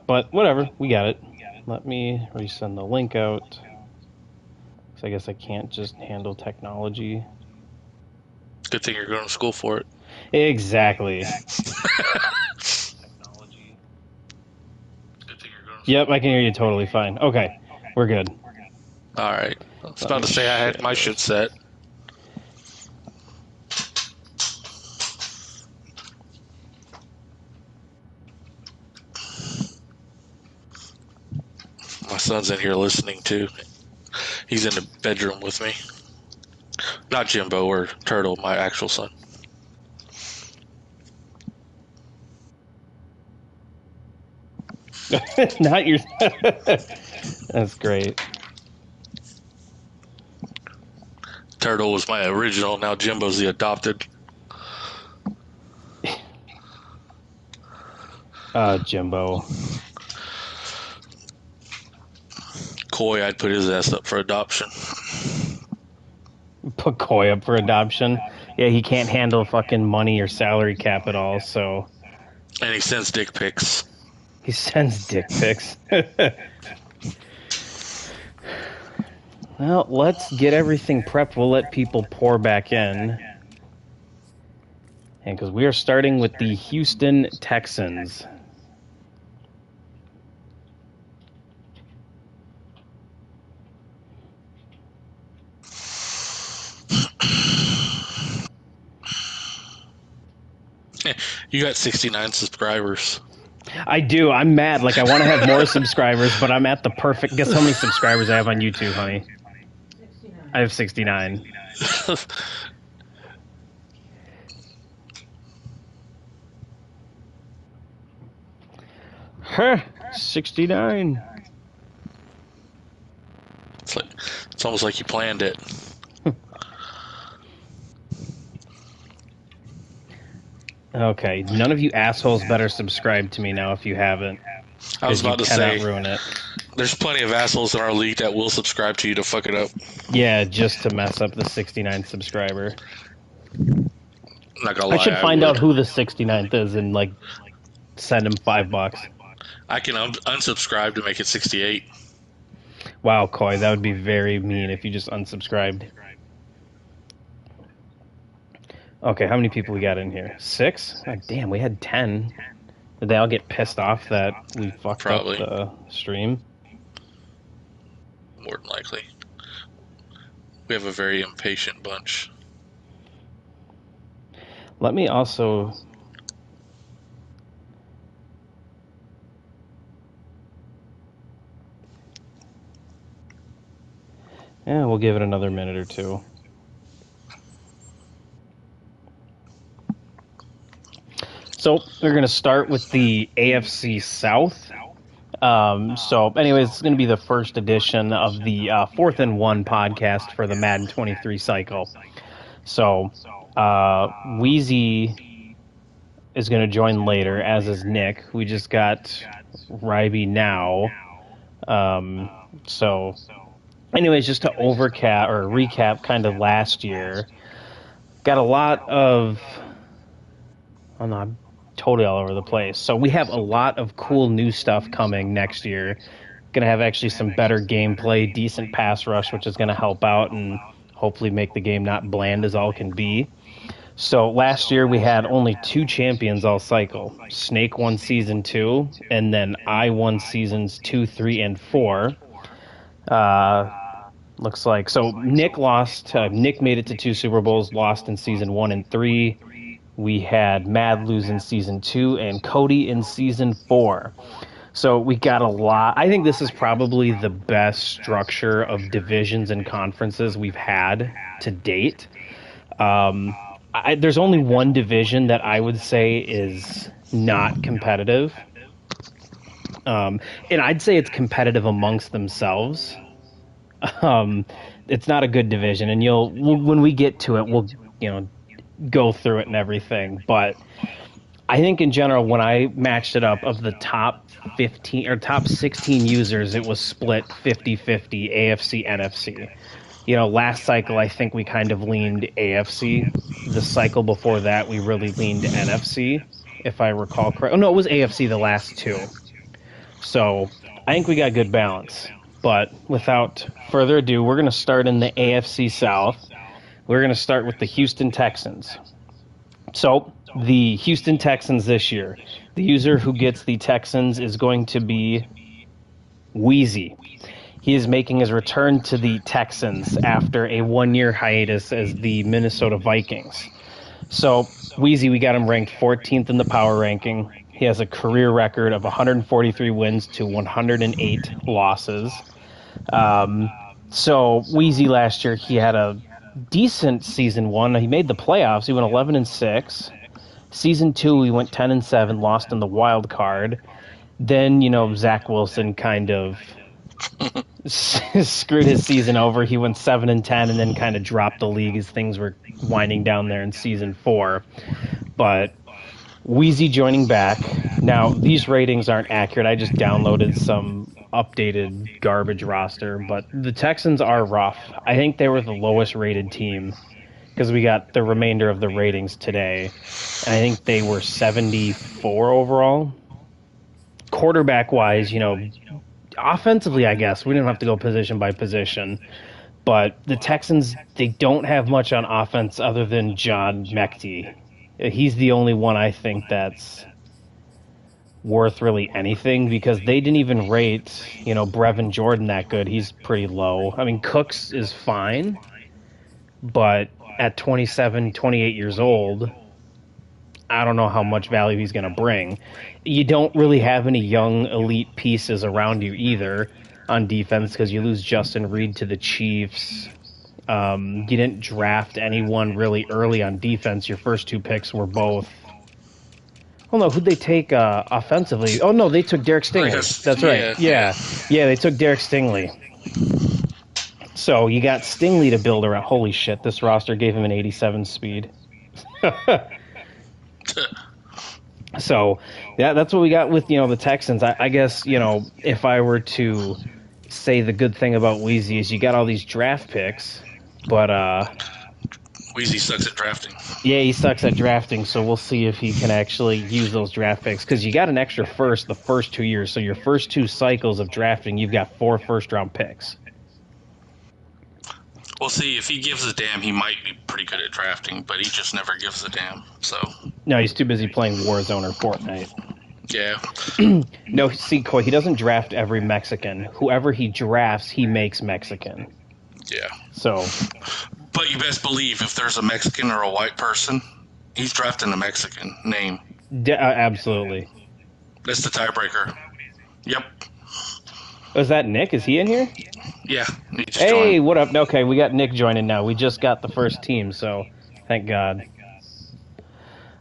But whatever, we got it. Let me resend the link out. So I guess I can't just handle technology. Good thing you're going to school for it. Exactly. Yep, I can hear you totally fine. Okay, we're good. All right. I was about to say I had my shit set. My son's in here listening too. He's in the bedroom with me. Not Jimbo or Turtle, my actual son. Not your. That's great. Turtle was my original. Now Jimbo's the adopted. Jimbo. Coy, I'd put his ass up for adoption. Put Coy up for adoption. Yeah, he can't handle fucking money or salary cap at all, so. And he sends dick pics. He sends dick pics. Well, let's get everything prepped. We'll let people pour back in. And because we are starting with the Houston Texans. You got 69 subscribers. I do. I'm mad. Like, I want to have more subscribers, but I'm at the perfect... Guess how many subscribers I have on YouTube, honey? 69. I have 69. Huh. 69. It's almost like you planned it. Okay, none of you assholes better subscribe to me now if you haven't. I was about to say, ruin it. There's plenty of assholes in our league that will subscribe to you to fuck it up. Yeah, just to mess up the 69 subscriber. Not gonna lie, I should find out who the 69th is and, like, send him $5. I can unsubscribe to make it 68. Wow, Coy, that would be very mean if you just unsubscribed. Okay, how many people we got in here? 6? Oh, damn, we had 10. Did they all get pissed off that we fucked up the stream? More than likely. We have a very impatient bunch. Let me also... Yeah, we'll give it another minute or two. So we're going to start with the AFC South. So anyways, it's going to be the first edition of the 4th and 1 podcast for the Madden 23 cycle. So Wheezy is going to join later, as is Nick. We just got Ryby now. So anyways, just to recap kind of last year, got a lot of... Oh no, I'm totally all over the place. So we have a lot of cool new stuff coming next year. Gonna have actually some better gameplay, decent pass rush, which is gonna help out and hopefully make the game not bland as all can be. So last year we had only 2 champions all cycle. Snake won season 2, and then I won seasons 2, 3, and 4. Looks like so. Nick lost. Nick made it to 2 Super Bowls, lost in season 1 and 3. We had Mad lose in season 2 and Cody in season 4. So we got a lot. I think this is probably the best structure of divisions and conferences we've had to date. There's only one division that I would say is not competitive. And I'd say it's competitive amongst themselves. It's not a good division, and when we get to it, we'll go through it and everything. But I think in general, when I matched it up, of the top 15 or top 16 users, it was split 50-50 AFC NFC. Last cycle I think we kind of leaned AFC. The cycle before that we really leaned NFC, if I recall correct. Oh no, it was AFC the last 2. So I think we got good balance. But without further ado, we're going to start in the AFC South. We're going to start with the Houston Texans. So the Houston Texans this year, the user who gets the Texans is going to be Wheezy. He is making his return to the Texans after a one-year hiatus as the Minnesota Vikings. So Wheezy, we got him ranked 14th in the power ranking. He has a career record of 143 wins to 108 losses. So Wheezy last year, he had a decent season one. He made the playoffs. He went 11-6. Season two, he went 10-7, lost in the wild card. Then, Zach Wilson kind of screwed his season over. He went 7-10 and then kind of dropped the league as things were winding down there in season 4. But Wheezy joining back. Now, these ratings aren't accurate. I just downloaded some updated garbage roster, but the Texans are rough. I think they were the lowest rated team because we got the remainder of the ratings today. And I think they were 74 overall. Quarterback-wise, offensively, I guess, we didn't have to go position by position. But the Texans, they don't have much on offense other than John Mechty. He's the only one I think that's worth really anything because they didn't even rate, Brevin Jordan that good. He's pretty low. I mean, Cooks is fine, but at 27, 28 years old, I don't know how much value he's going to bring. You don't really have any young elite pieces around you either on defense because you lose Justin Reed to the Chiefs. You didn't draft anyone really early on defense. Your first two picks were both... Oh, no, who'd they take offensively? Oh, no, they took Derek Stingley. That's right. Yeah, they took Derek Stingley. So you got Stingley to build around. Holy shit, this roster gave him an 87 speed. So, yeah, that's what we got with, the Texans. I guess, if I were to say the good thing about Wheezy is you got all these draft picks, but... Wheezy sucks at drafting. Yeah, he sucks at drafting, so we'll see if he can actually use those draft picks, because you got an extra first the first 2 years, so your first 2 cycles of drafting, you've got 4 first-round picks. We'll see. If he gives a damn, he might be pretty good at drafting, but he just never gives a damn. So no, he's too busy playing Warzone or Fortnite. Yeah. No, see, Coy, he doesn't draft every Mexican. Whoever he drafts, he makes Mexican. Yeah. So. But you best believe if there's a Mexican or a white person, he's drafting a Mexican name. Absolutely. That's the tiebreaker. Yep. Is that Nick? Is he in here? Yeah. Hey, what up? Okay, we got Nick joining now. We just got the first team, so thank God.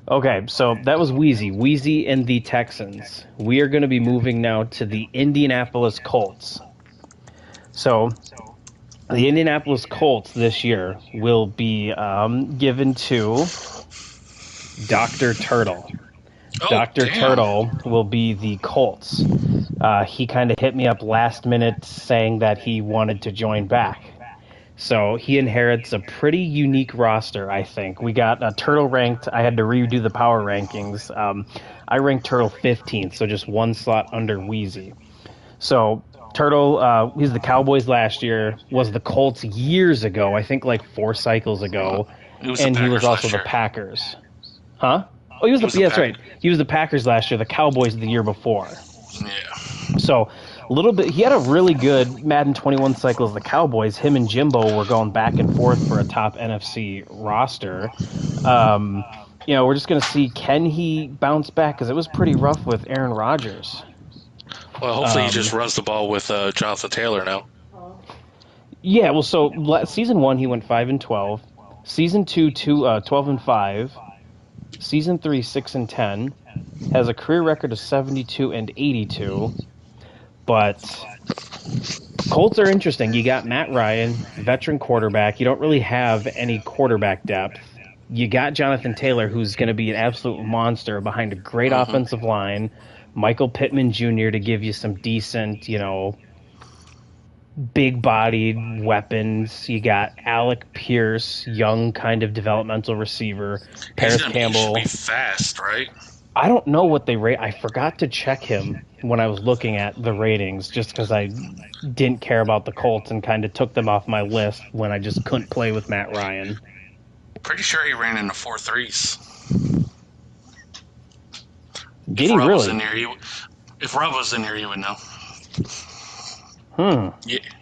Okay, so that was Wheezy. Wheezy and the Texans. We are going to be moving now to the Indianapolis Colts. So the Indianapolis Colts this year will be given to Dr. Turtle. Oh, Dr. damn. Turtle will be the Colts. He kind of hit me up last minute saying that he wanted to join back. So he inherits a pretty unique roster, I think. We got Turtle ranked. I had to redo the power rankings. I ranked Turtle 15th, so just one slot under Wheezy. So Turtle, he was the Cowboys last year, was the Colts years ago, I think like 4 cycles ago. And he was also the Packers. Huh? Oh, that's right. He was the Packers last year, the Cowboys the year before. Yeah. So a little bit, he had a really good Madden 21 cycle as the Cowboys. Him and Jimbo were going back and forth for a top NFC roster. We're just going to see, can he bounce back? Because it was pretty rough with Aaron Rodgers. Well, hopefully he just runs the ball with Jonathan Taylor now. Yeah, well, so season 1 he went 5-12. Season 2, 12-5. Season 3, 6-10. Has a career record of 72-82. But Colts are interesting. You got Matt Ryan, veteran quarterback. You don't really have any quarterback depth. You got Jonathan Taylor, who's going to be an absolute monster behind a great offensive line. Michael Pittman Jr. to give you some decent, big-bodied weapons. You got Alec Pierce, young kind of developmental receiver. Paris Campbell. He should be fast, right? I don't know what they rate. I forgot to check him when I was looking at the ratings just because I didn't care about the Colts and kind of took them off my list when I just couldn't play with Matt Ryan. Pretty sure he ran into 4.3s. Did he really? If Rob was in here, he would know.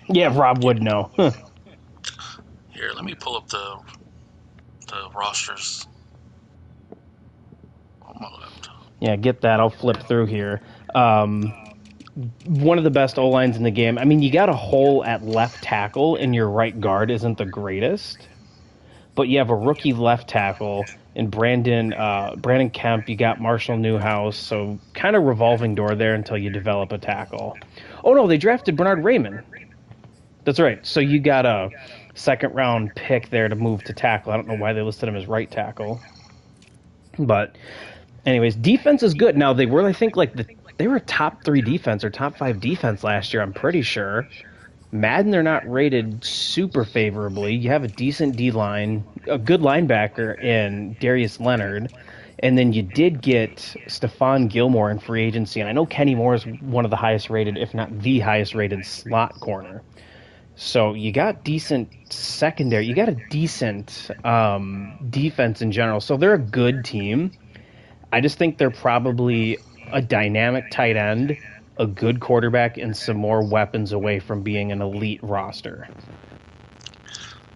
Yeah, Rob would know. Huh. Here, let me pull up the rosters on my laptop. Yeah, get that. I'll flip through here. One of the best O-lines in the game. I mean, you got a hole at left tackle, and your right guard isn't the greatest. But you have a rookie left tackle in Brandon Kemp. You got Marshall Newhouse, so kind of revolving door there until you develop a tackle. Oh, no, they drafted Bernard Raymond. That's right. So you got a second-round pick there to move to tackle. I don't know why they listed him as right tackle. But anyways, defense is good. Now, they were, I think, they were a top 3 defense or top 5 defense last year, I'm pretty sure. Madden, they're not rated super favorably. You have a decent D-line, a good linebacker in Darius Leonard, and then you did get Stephon Gilmore in free agency. And I know Kenny Moore is one of the highest rated, if not the highest rated slot corner. So you got decent secondary. You got a decent defense in general. So they're a good team. I just think they're probably a dynamic tight end, a good quarterback, and some more weapons away from being an elite roster.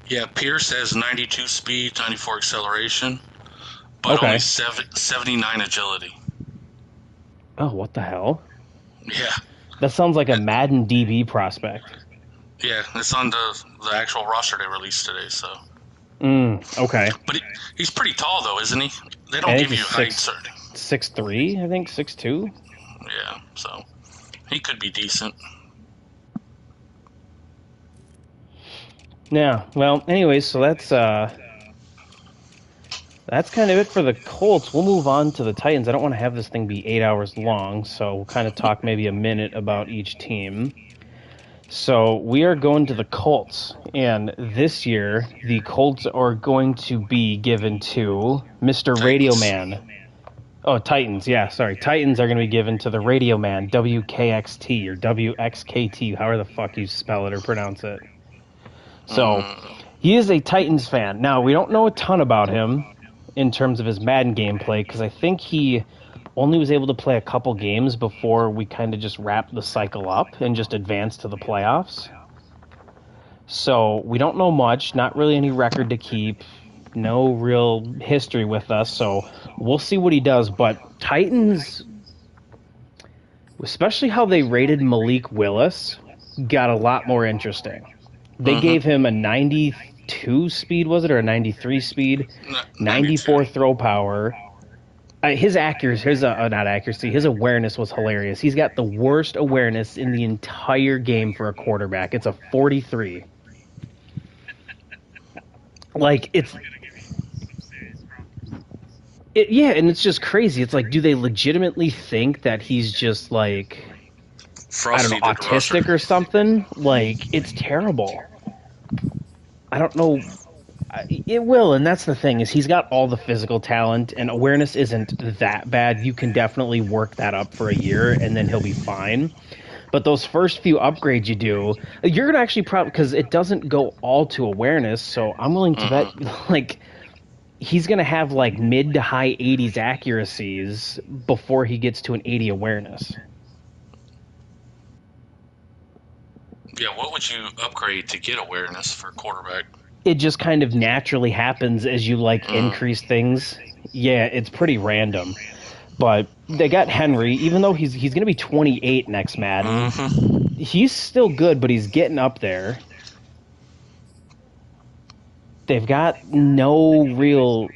Yeah, Pierce has 92 speed, 94 acceleration, but only 79 agility. Oh, what the hell? Yeah. That sounds like a Madden DB prospect. Yeah, it's on the actual roster they released today, so. Okay. But he's pretty tall, though, isn't he? They don't give you height certain. 6'3", I think, 6'2". Yeah, so he could be decent. Yeah, well, anyways, so that's kind of it for the Colts. We'll move on to the Titans. I don't want to have this thing be 8 hours long, so we'll kind of talk maybe a minute about each team. So we are going to the Colts, and this year the Colts are going to be given to Mr. Titans. Radio Man. Oh, Titans, yeah, sorry. Titans are going to be given to the Radio Man, WKXT, or WXKT, however the fuck you spell it or pronounce it. So, he is a Titans fan. Now, we don't know a ton about him in terms of his Madden gameplay, because I think he only was able to play a couple games before we kind of just wrapped the cycle up and just advanced to the playoffs. So, we don't know much, not really any record to keep, no real history with us, so we'll see what he does. But Titans, especially how they rated Malik Willis, got a lot more interesting. They gave him a 92 speed, was it, or a 93 speed? 94 throw power. His awareness was hilarious. He's got the worst awareness in the entire game for a quarterback. It's a 43. Like, yeah, and it's just crazy. It's like, do they legitimately think that he's just like, Frosty, I don't know, autistic or something? Like, it's terrible. I don't know. It will, and that's the thing, is he's got all the physical talent, and awareness isn't that bad. You can definitely work that up for a year, and then he'll be fine. But those first few upgrades you do, you're going to actually probably, because it doesn't go all to awareness, so I'm willing to bet, like, he's going to have, like, mid to high 80s accuracies before he gets to an 80 awareness. Yeah, what would you upgrade to get awareness for quarterback? It just kind of naturally happens as you, like, increase things. Yeah, it's pretty random. But they got Henry, even though he's going to be 28 next Madden. He's still good, but he's getting up there. They've got no real...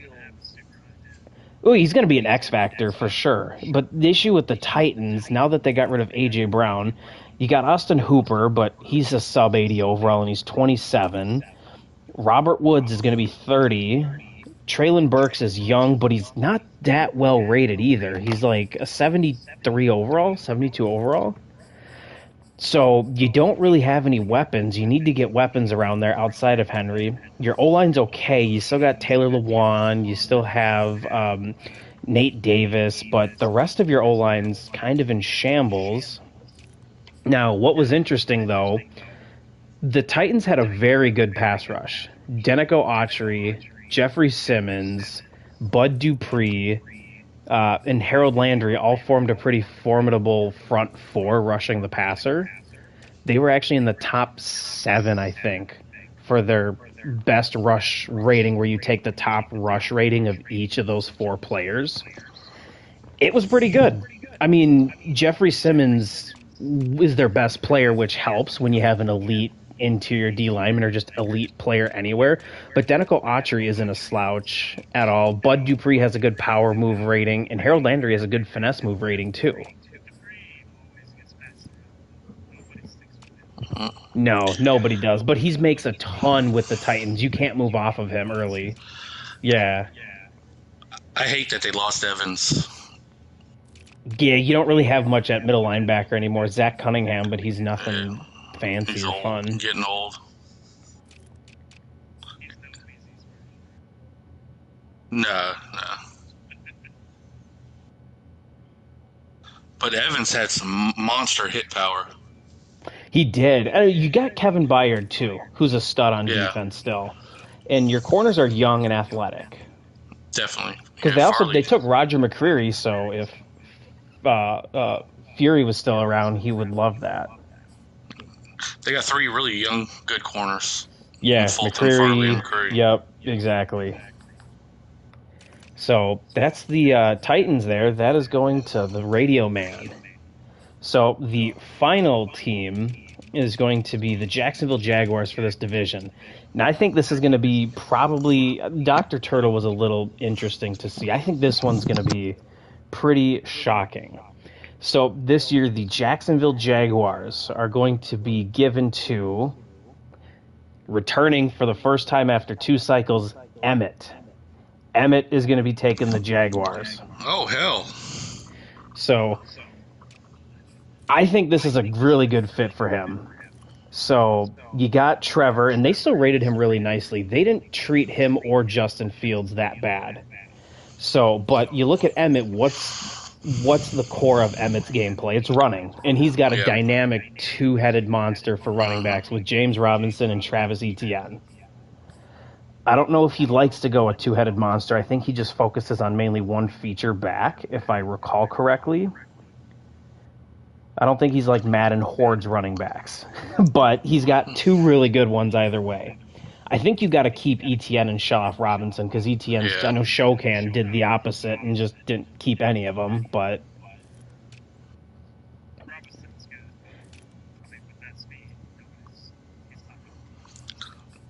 Oh, he's going to be an X Factor for sure. But the issue with the Titans, now that they got rid of A.J. Brown, you got Austin Hooper, but he's a sub-80 overall, and he's 27. Robert Woods is going to be 30. Traylon Burks is young, but he's not that well rated either. He's like a 73 overall, 72 overall. So you don't really have any weapons. You need to get weapons around there outside of Henry. Your O-line's okay. You still got Taylor Lewan. You still have Nate Davis, but the rest of your O-line's kind of in shambles. Now, what was interesting, though, the Titans had a very good pass rush. Denico Autry, Jeffrey Simmons, Bud Dupree, and Harold Landry all formed a pretty formidable front four rushing the passer. They were actually in the top 7, I think, for their best rush rating, where you take the top rush rating of each of those 4 players. It was pretty good. I mean, Jeffrey Simmons is their best player, which helps when you have an elite interior D lineman or just elite player anywhere. But Denico Autry isn't a slouch at all. Bud Dupree has a good power move rating, and Harold Landry has a good finesse move rating too. No, nobody does. But he makes a ton with the Titans. You can't move off of him early. Yeah. I hate that they lost Evans. Yeah, you don't really have much at middle linebacker anymore. Zach Cunningham, but he's nothing fancy He's or old, fun. getting old. No. But Evans had some monster hit power. He did. You got Kevin Byard, too, who's a stud on defense still. And your corners are young and athletic. Definitely. Because they took Roger McCreary, so if Fury was still around, he would love that. They got 3 really young, good corners. Yeah, McCreary. Yep, exactly. So that's the Titans there. That is going to the Radio Man. So the final team is going to be the Jacksonville Jaguars for this division. Now, I think this is going to be probably... Dr. Turtle was a little interesting to see. I think this one's going to be pretty shocking. So this year, the Jacksonville Jaguars are going to be given to, returning for the first time after 2 cycles, Emmett. Emmett is going to be taking the Jaguars. Oh, hell. So I think this is a really good fit for him. So you got Trevor, and they still rated him really nicely. They didn't treat him or Justin Fields that bad. So, but you look at Emmett, what's the core of Emmett's gameplay? It's running, and he's got a dynamic 2-headed monster for running backs with James Robinson and Travis Etienne. I don't know if he likes to go a 2-headed monster. I think he just focuses on mainly one feature back, if I recall correctly. I don't think he's like Madden hordes running backs, but he's got 2 really good ones either way. I think you got to keep Etienne and shut off Robinson, because Etienne, I know Shokan did the opposite and just didn't keep any of them, but...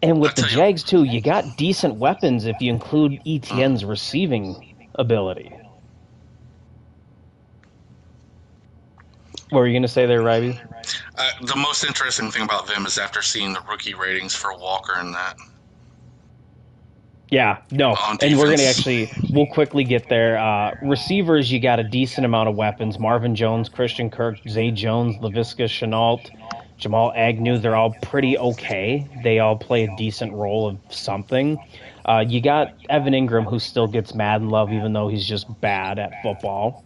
And with the Jags, too, you got decent weapons if you include Etienne's receiving ability. What were you going to say there, Ryby? The most interesting thing about them is after seeing the rookie ratings for Walker and that. Yeah, no, and we're going to we'll quickly get there. Receivers, you got a decent amount of weapons. Marvin Jones, Christian Kirk, Zay Jones, Laviska Shenault, Jamal Agnew, they're all pretty okay. They all play a decent role of something. You got Evan Ingram, who still gets Madden love, even though he's just bad at football.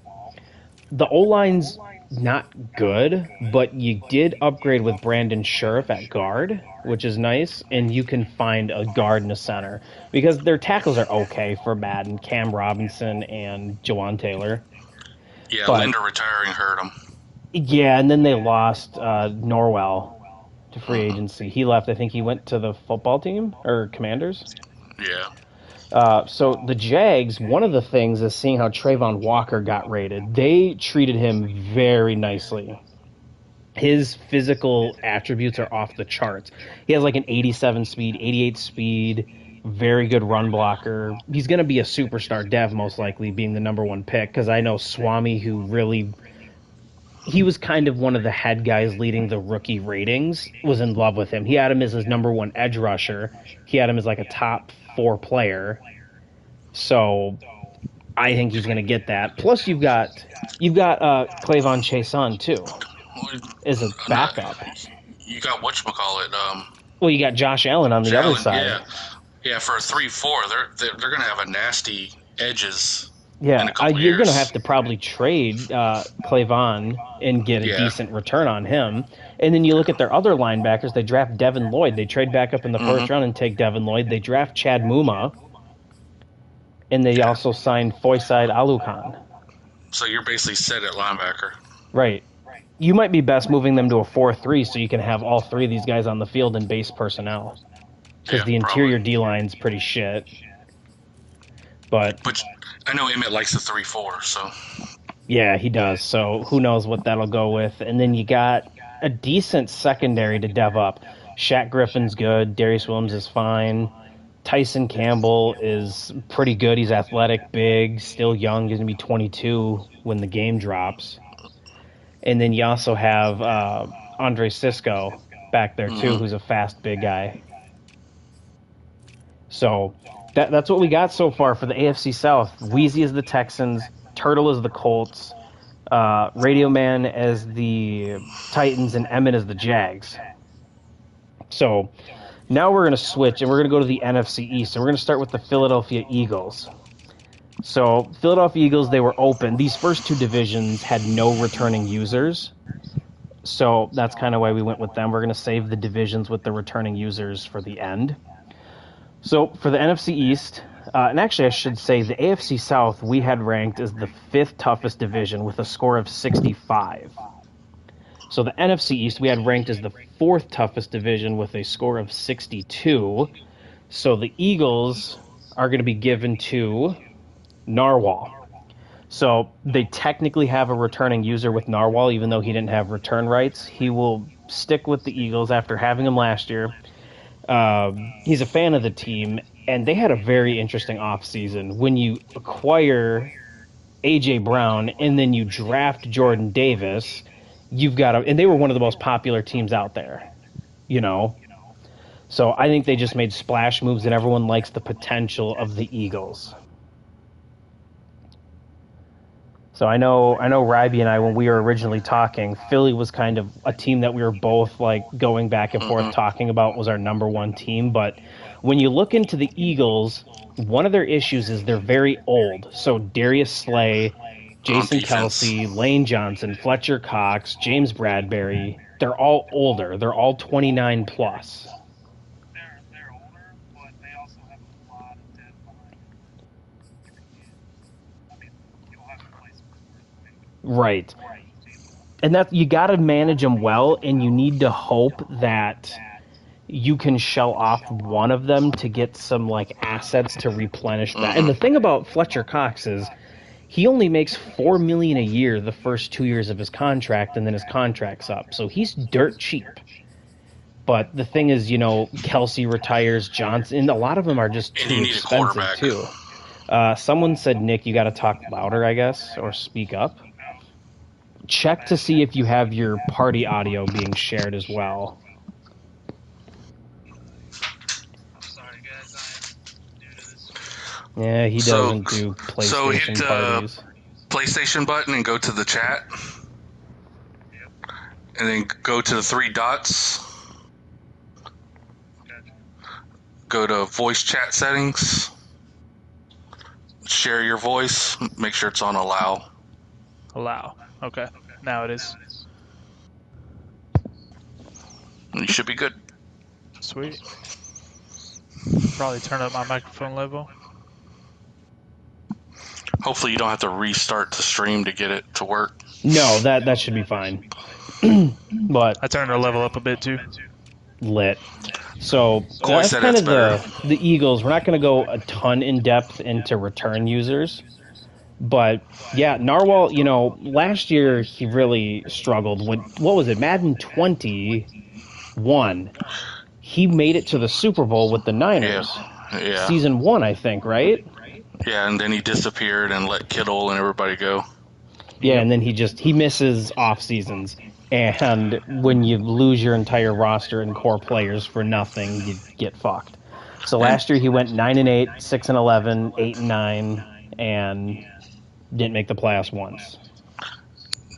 The O-line's not good, but you did upgrade with Brandon Scherf at guard, which is nice, and you can find a guard and a center, because their tackles are okay for Madden, Cam Robinson and Jawan Taylor. Yeah, Linder retiring hurt them. Yeah, and then they lost Norwell to free agency. He left. I think he went to the football team, or Commanders. Yeah. So the Jags, one of the things is seeing how Trayvon Walker got rated. They treated him very nicely. His physical attributes are off the charts. He has like an 87 speed, 88 speed, very good run blocker. He's going to be a superstar dev, most likely, being the number 1 pick, because I know Swami, who really... He was kind of one of the head guys leading the rookie ratings, was in love with him. He had him as his number 1 edge rusher. He had him as like a top 4 player. So I think he's going to get that. Plus you've got Clavon Chason too as a backup. You got whatchamacallit. Well, you got Josh Allen on the other side. Yeah, for a 3-4, they're going to have a nasty edges. Yeah, couple you're going to years. have to probably trade Clavon and get a decent return on him. And then you look at their other linebackers. They draft Devin Lloyd. They trade back up in the first round and take Devin Lloyd. They draft Chad Muma. And they also signed Foyside Alukan. So you're basically set at linebacker. Right. You might be best moving them to a 4-3 so you can have all three of these guys on the field in base personnel. Because the interior D-line's pretty shit. But I know Emmett likes the 3-4, so... Yeah, he does. So who knows what that'll go with. And then you got a decent secondary to dev up. Shaq Griffin's good. Darius Williams is fine. Tyson Campbell is pretty good. He's athletic, big, still young. He's going to be 22 when the game drops. And then you also have Andre Sisco back there, too, who's a fast, big guy. So that's what we got so far for the AFC South. Wheezy is the Texans. Turtle is the Colts. Radio Man as the Titans. And Emmett as the Jags. So now we're going to switch, and we're going to go to the NFC East. And we're going to start with the Philadelphia Eagles. So Philadelphia Eagles, they were open. These first two divisions had no returning users. So that's kind of why we went with them. We're going to save the divisions with the returning users for the end. So for the NFC East, and actually I should say the AFC South we had ranked as the 5th toughest division with a score of 65. So the NFC East we had ranked as the 4th toughest division with a score of 62. So the Eagles are going to be given to Narwhal. So they technically have a returning user with Narwhal, even though he didn't have return rights. He will stick with the Eagles after having him last year. He's a fan of the team, and they had a very interesting offseason. When you acquire A.J. Brown and then you draft Jordan Davis, you've got and they were one of the most popular teams out there, you know. So I think they just made splash moves, and everyone likes the potential of the Eagles. So I know Ryby and I, when we were originally talking, Philly was kind of a team that we were both like going back and forth talking about was our number one team. But when you look into the Eagles, one of their issues is they're very old. So Darius Slay, Jason Kelsey, Lane Johnson, Fletcher Cox, James Bradbury, they're all older. They're all 29 plus. They're older, but they also have a lot of depth behind them. You'll have to play some. Right. And that you got to manage them well, and you need to hope that you can shell off one of them to get some like assets to replenish that. And the thing about Fletcher Cox is he only makes $4 million a year the first 2 years of his contract, and then his contract's up. So he's dirt cheap. But the thing is, you know, Kelsey retires, Johnson, and a lot of them are just too expensive too. Someone said, Nick, you got to talk louder, I guess, or speak up. Check to see if you have your party audio being shared as well. I'm sorry, guys. I am new to this. Yeah, he doesn't do PlayStation so hit parties. PlayStation button and go to the chat. Yep. And then go to the 3 dots. Gotcha. Go to voice chat settings. Share your voice. Make sure it's on allow. Allow. Okay. Now it is. And you should be good. Sweet. Probably turn up my microphone level. Hopefully you don't have to restart the stream to get it to work. No, that should be fine. But I turned our level up a bit too. lit. So Coy that's said kind it's of the Eagles. We're not going to go a ton in depth into return users. But, yeah, Narwhal, you know, last year he really struggled. With, what was it, Madden 21? He made it to the Super Bowl with the Niners. Yeah. Season 1, I think, right? Yeah, and then he disappeared and let Kittle and everybody go. Yeah, and then he misses off seasons. And when you lose your entire roster and core players for nothing, you get fucked. So last year he went 9-8, 6-11, 8-9, and didn't make the playoffs once.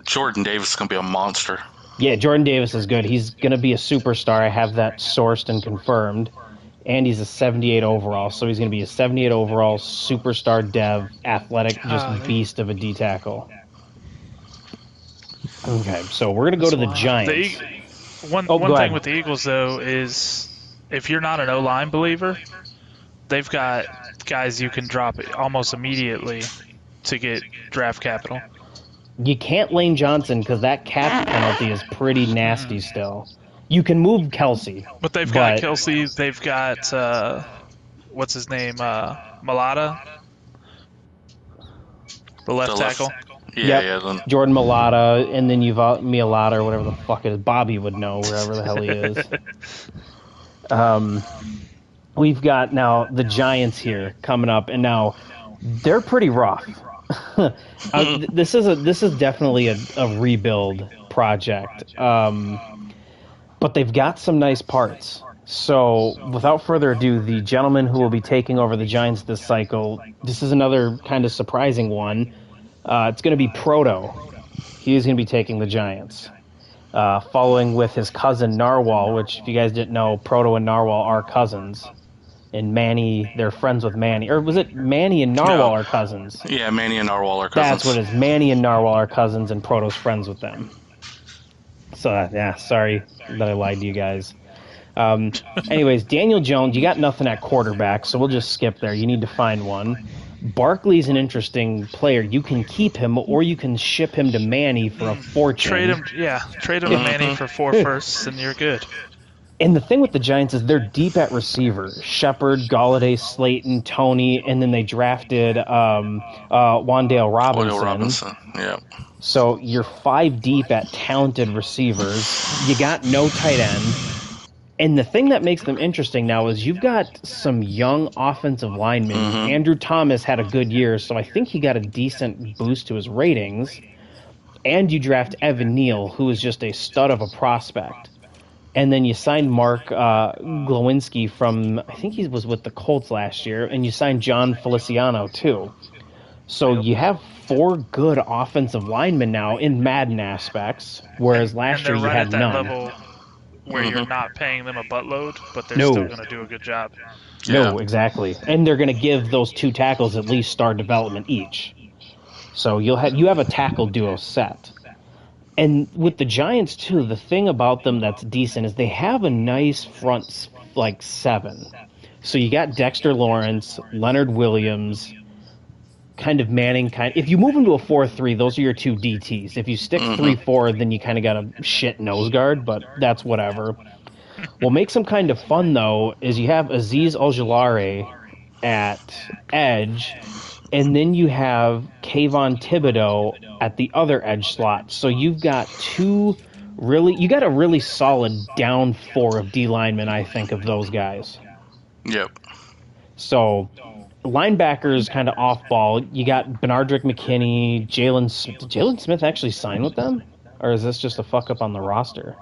Jordan Davis is going to be a monster. Yeah, Jordan Davis is good. He's going to be a superstar. I have that sourced and confirmed. and he's a 78 overall. So he's going to be a 78 overall superstar dev, athletic, just beast of a D tackle. Okay, so we're going to go to the Giants. One thing with the Eagles, though, is if you're not an O-line believer, they've got guys you can drop almost immediately to get draft capital. You can't Lane Johnson because that cap penalty is pretty nasty still. You can move Kelsey. But they've got Kelsey, they've got, what's his name, Malata? The left tackle? Yeah. Jordan Malata, and then you've Mialata or whatever the fuck it is. Bobby would know wherever the hell he is. We've got now the Giants here coming up, and now they're pretty rough. This is definitely a rebuild project, but they've got some nice parts. So without further ado, the gentleman who will be taking over the Giants this cycle, this is another kind of surprising one. It's going to be Proto. He is going to be taking the Giants, following with his cousin Narwhal, which, if you guys didn't know, Proto and Narwhal are cousins. And Manny, they're friends with Manny. Or was it Manny and Narwhal are cousins? Yeah, Manny and Narwhal are cousins. That's what it is. Manny and Narwhal are cousins, and Proto's friends with them. So, yeah, sorry that I lied to you guys. Anyways, Daniel Jones, you got nothing at quarterback, so we'll just skip there. You need to find one. Barkley's an interesting player. You can keep him, or you can ship him to Manny for a fortune. Trade him to Manny for 4 firsts, and you're good. And the thing with the Giants is they're deep at receiver. Shepard, Galladay, Slayton, Tony, and then they drafted Wan'Dale Robinson. Yeah. So you're 5 deep at talented receivers. You got no tight end. And the thing that makes them interesting now is you've got some young offensive linemen. Andrew Thomas had a good year, so I think he got a decent boost to his ratings. And you draft Evan Neal, who is just a stud of a prospect. And then you signed Mark Glowinski from, I think he was with the Colts last year, and you signed John Feliciano too. So you have 4 good offensive linemen now in Madden aspects, whereas last year you had none. Level where you're not paying them a buttload, but they're still going to do a good job. No, exactly. And they're going to give those 2 tackles at least star development each. So you have a tackle duo set. And with the Giants, too, the thing about them that's decent is they have a nice front, 7. So you got Dexter Lawrence, Leonard Williams, kind of Manning. If you move them to a 4-3, those are your 2 DTs. If you stick 3-4, then you kind of got a shit nose guard, but that's whatever. What makes them kind of fun, though, is you have Azeez Ojulari at edge, and then you have Kayvon Thibodeau at the other edge slot. So you've got a really solid down 4 of D linemen, I think, of those guys. Yep. So linebackers kind of off ball. You got Benardrick McKinney, Jalen Smith. Did Jalen Smith actually sign with them? Or is this just a fuck up on the roster?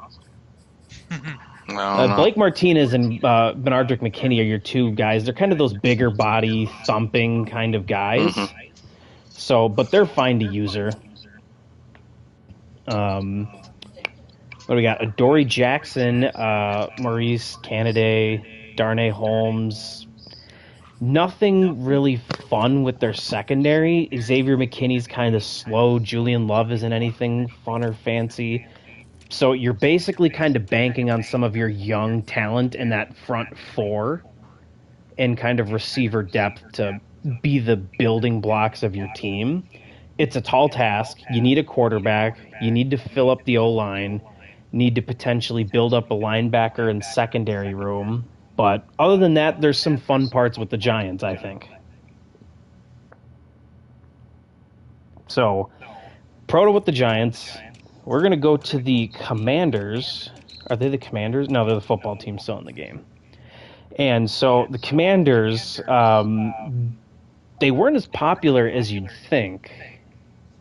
Blake Martinez and Benardrick McKinney are your 2 guys. They're kind of those bigger body thumping kind of guys. So, but they're fine to use her. What do we got? Adoree Jackson, Maurice Canaday, Darnay Holmes. Nothing really fun with their secondary. Xavier McKinney's kind of slow. Julian Love isn't anything fun or fancy. So you're basically kind of banking on some of your young talent in that front 4 and kind of receiver depth to be the building blocks of your team. It's a tall task. You need a quarterback. You need to fill up the O-line. Need to potentially build up a linebacker and secondary room. But other than that, there's some fun parts with the Giants, I think. So, Proto with the Giants. We're going to go to the Commanders. Are they the Commanders? No, they're the football team still in the game. And so the Commanders, they weren't as popular as you'd think.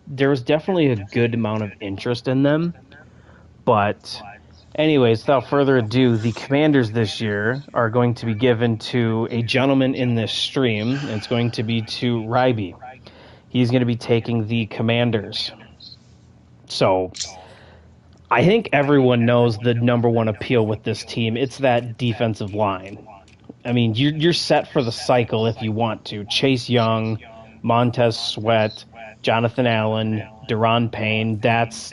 There was definitely a good amount of interest in them. But anyways, without further ado, the Commanders this year are going to be given to a gentleman in this stream. And it's going to be to Ryby. He's going to be taking the Commanders. So I think everyone knows the number 1 appeal with this team. It's that defensive line. I mean, you're set for the cycle if you want to. Chase Young, Montez Sweat, Jonathan Allen, Deron Payne. That's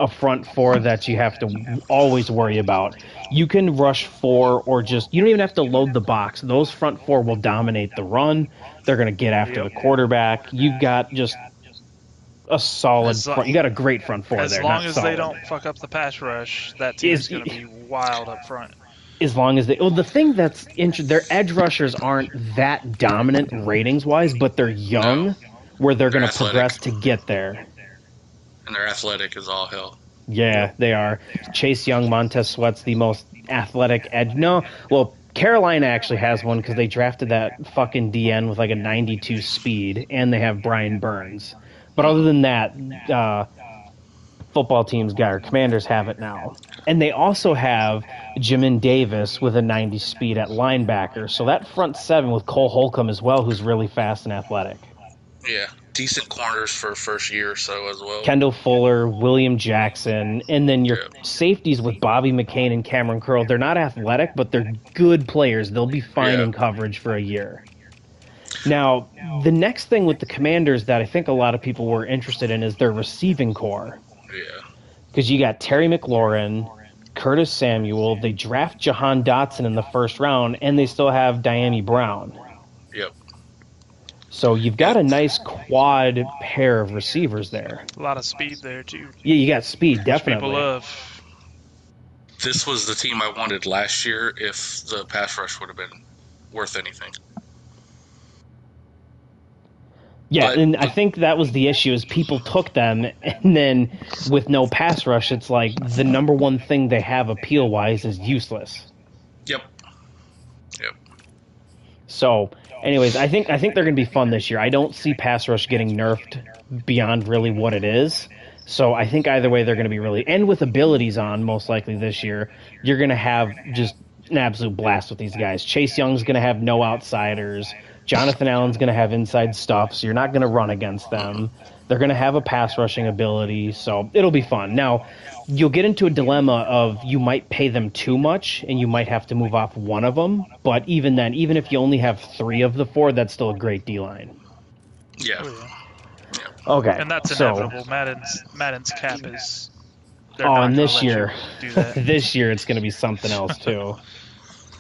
a front four that you have to always worry about. You can rush four or just, you don't even have to load the box. Those front four will dominate the run. They're going to get after the quarterback. You've got just a solid front. You got a great front four there. As long as they don't fuck up the pass rush, that team's going to be wild up front. As long as they, well, the thing that's interesting, their edge rushers aren't that dominant ratings wise, but they're young, where they're going to progress to get there. And they're athletic as all hell. Yeah, they are. Chase Young, Montez Sweat's the most athletic edge. No, well, Carolina actually has one because they drafted that fucking DN with like a 92 speed, and they have Brian Burns. But other than that, football teams got, or Commanders have it now. And they also have Jamin Davis with a 90 speed at linebacker. So that front seven with Cole Holcomb as well, who's really fast and athletic. Yeah, decent corners for first year or so as well. Kendall Fuller, William Jackson, and then your safeties with Bobby McCain and Cameron Curl. They're not athletic, but they're good players. They'll be fine in coverage for a year. Now, the next thing with the Commanders that I think a lot of people were interested in is their receiving core. Yeah. Because you got Terry McLaurin, Curtis Samuel, they draft Jahan Dotson in the first round, and they still have Diami Brown. Yep. So you've got a nice quad pair of receivers there. A lot of speed there, too. Yeah, you got speed, definitely. People love. This was the team I wanted last year if the pass rush would have been worth anything. Yeah, and I think that was the issue, is people took them, and then with no pass rush, it's like the number one thing they have appeal-wise is useless. Yep. So, anyways, I think they're going to be fun this year. I don't see pass rush getting nerfed beyond really what it is. So I think either way they're going to be really... And with abilities on, most likely this year, you're going to have just an absolute blast with these guys. Chase Young's going to have no outsiders. Jonathan Allen's going to have inside stuff, so you're not going to run against them. They're going to have a pass rushing ability, so it'll be fun. Now, you'll get into a dilemma of you might pay them too much, and you might have to move off one of them. But even then, even if you only have 3 of the 4, that's still a great D-line. Yeah. Okay. And that's inevitable. Madden's cap is... And this year, this year it's going to be something else, too.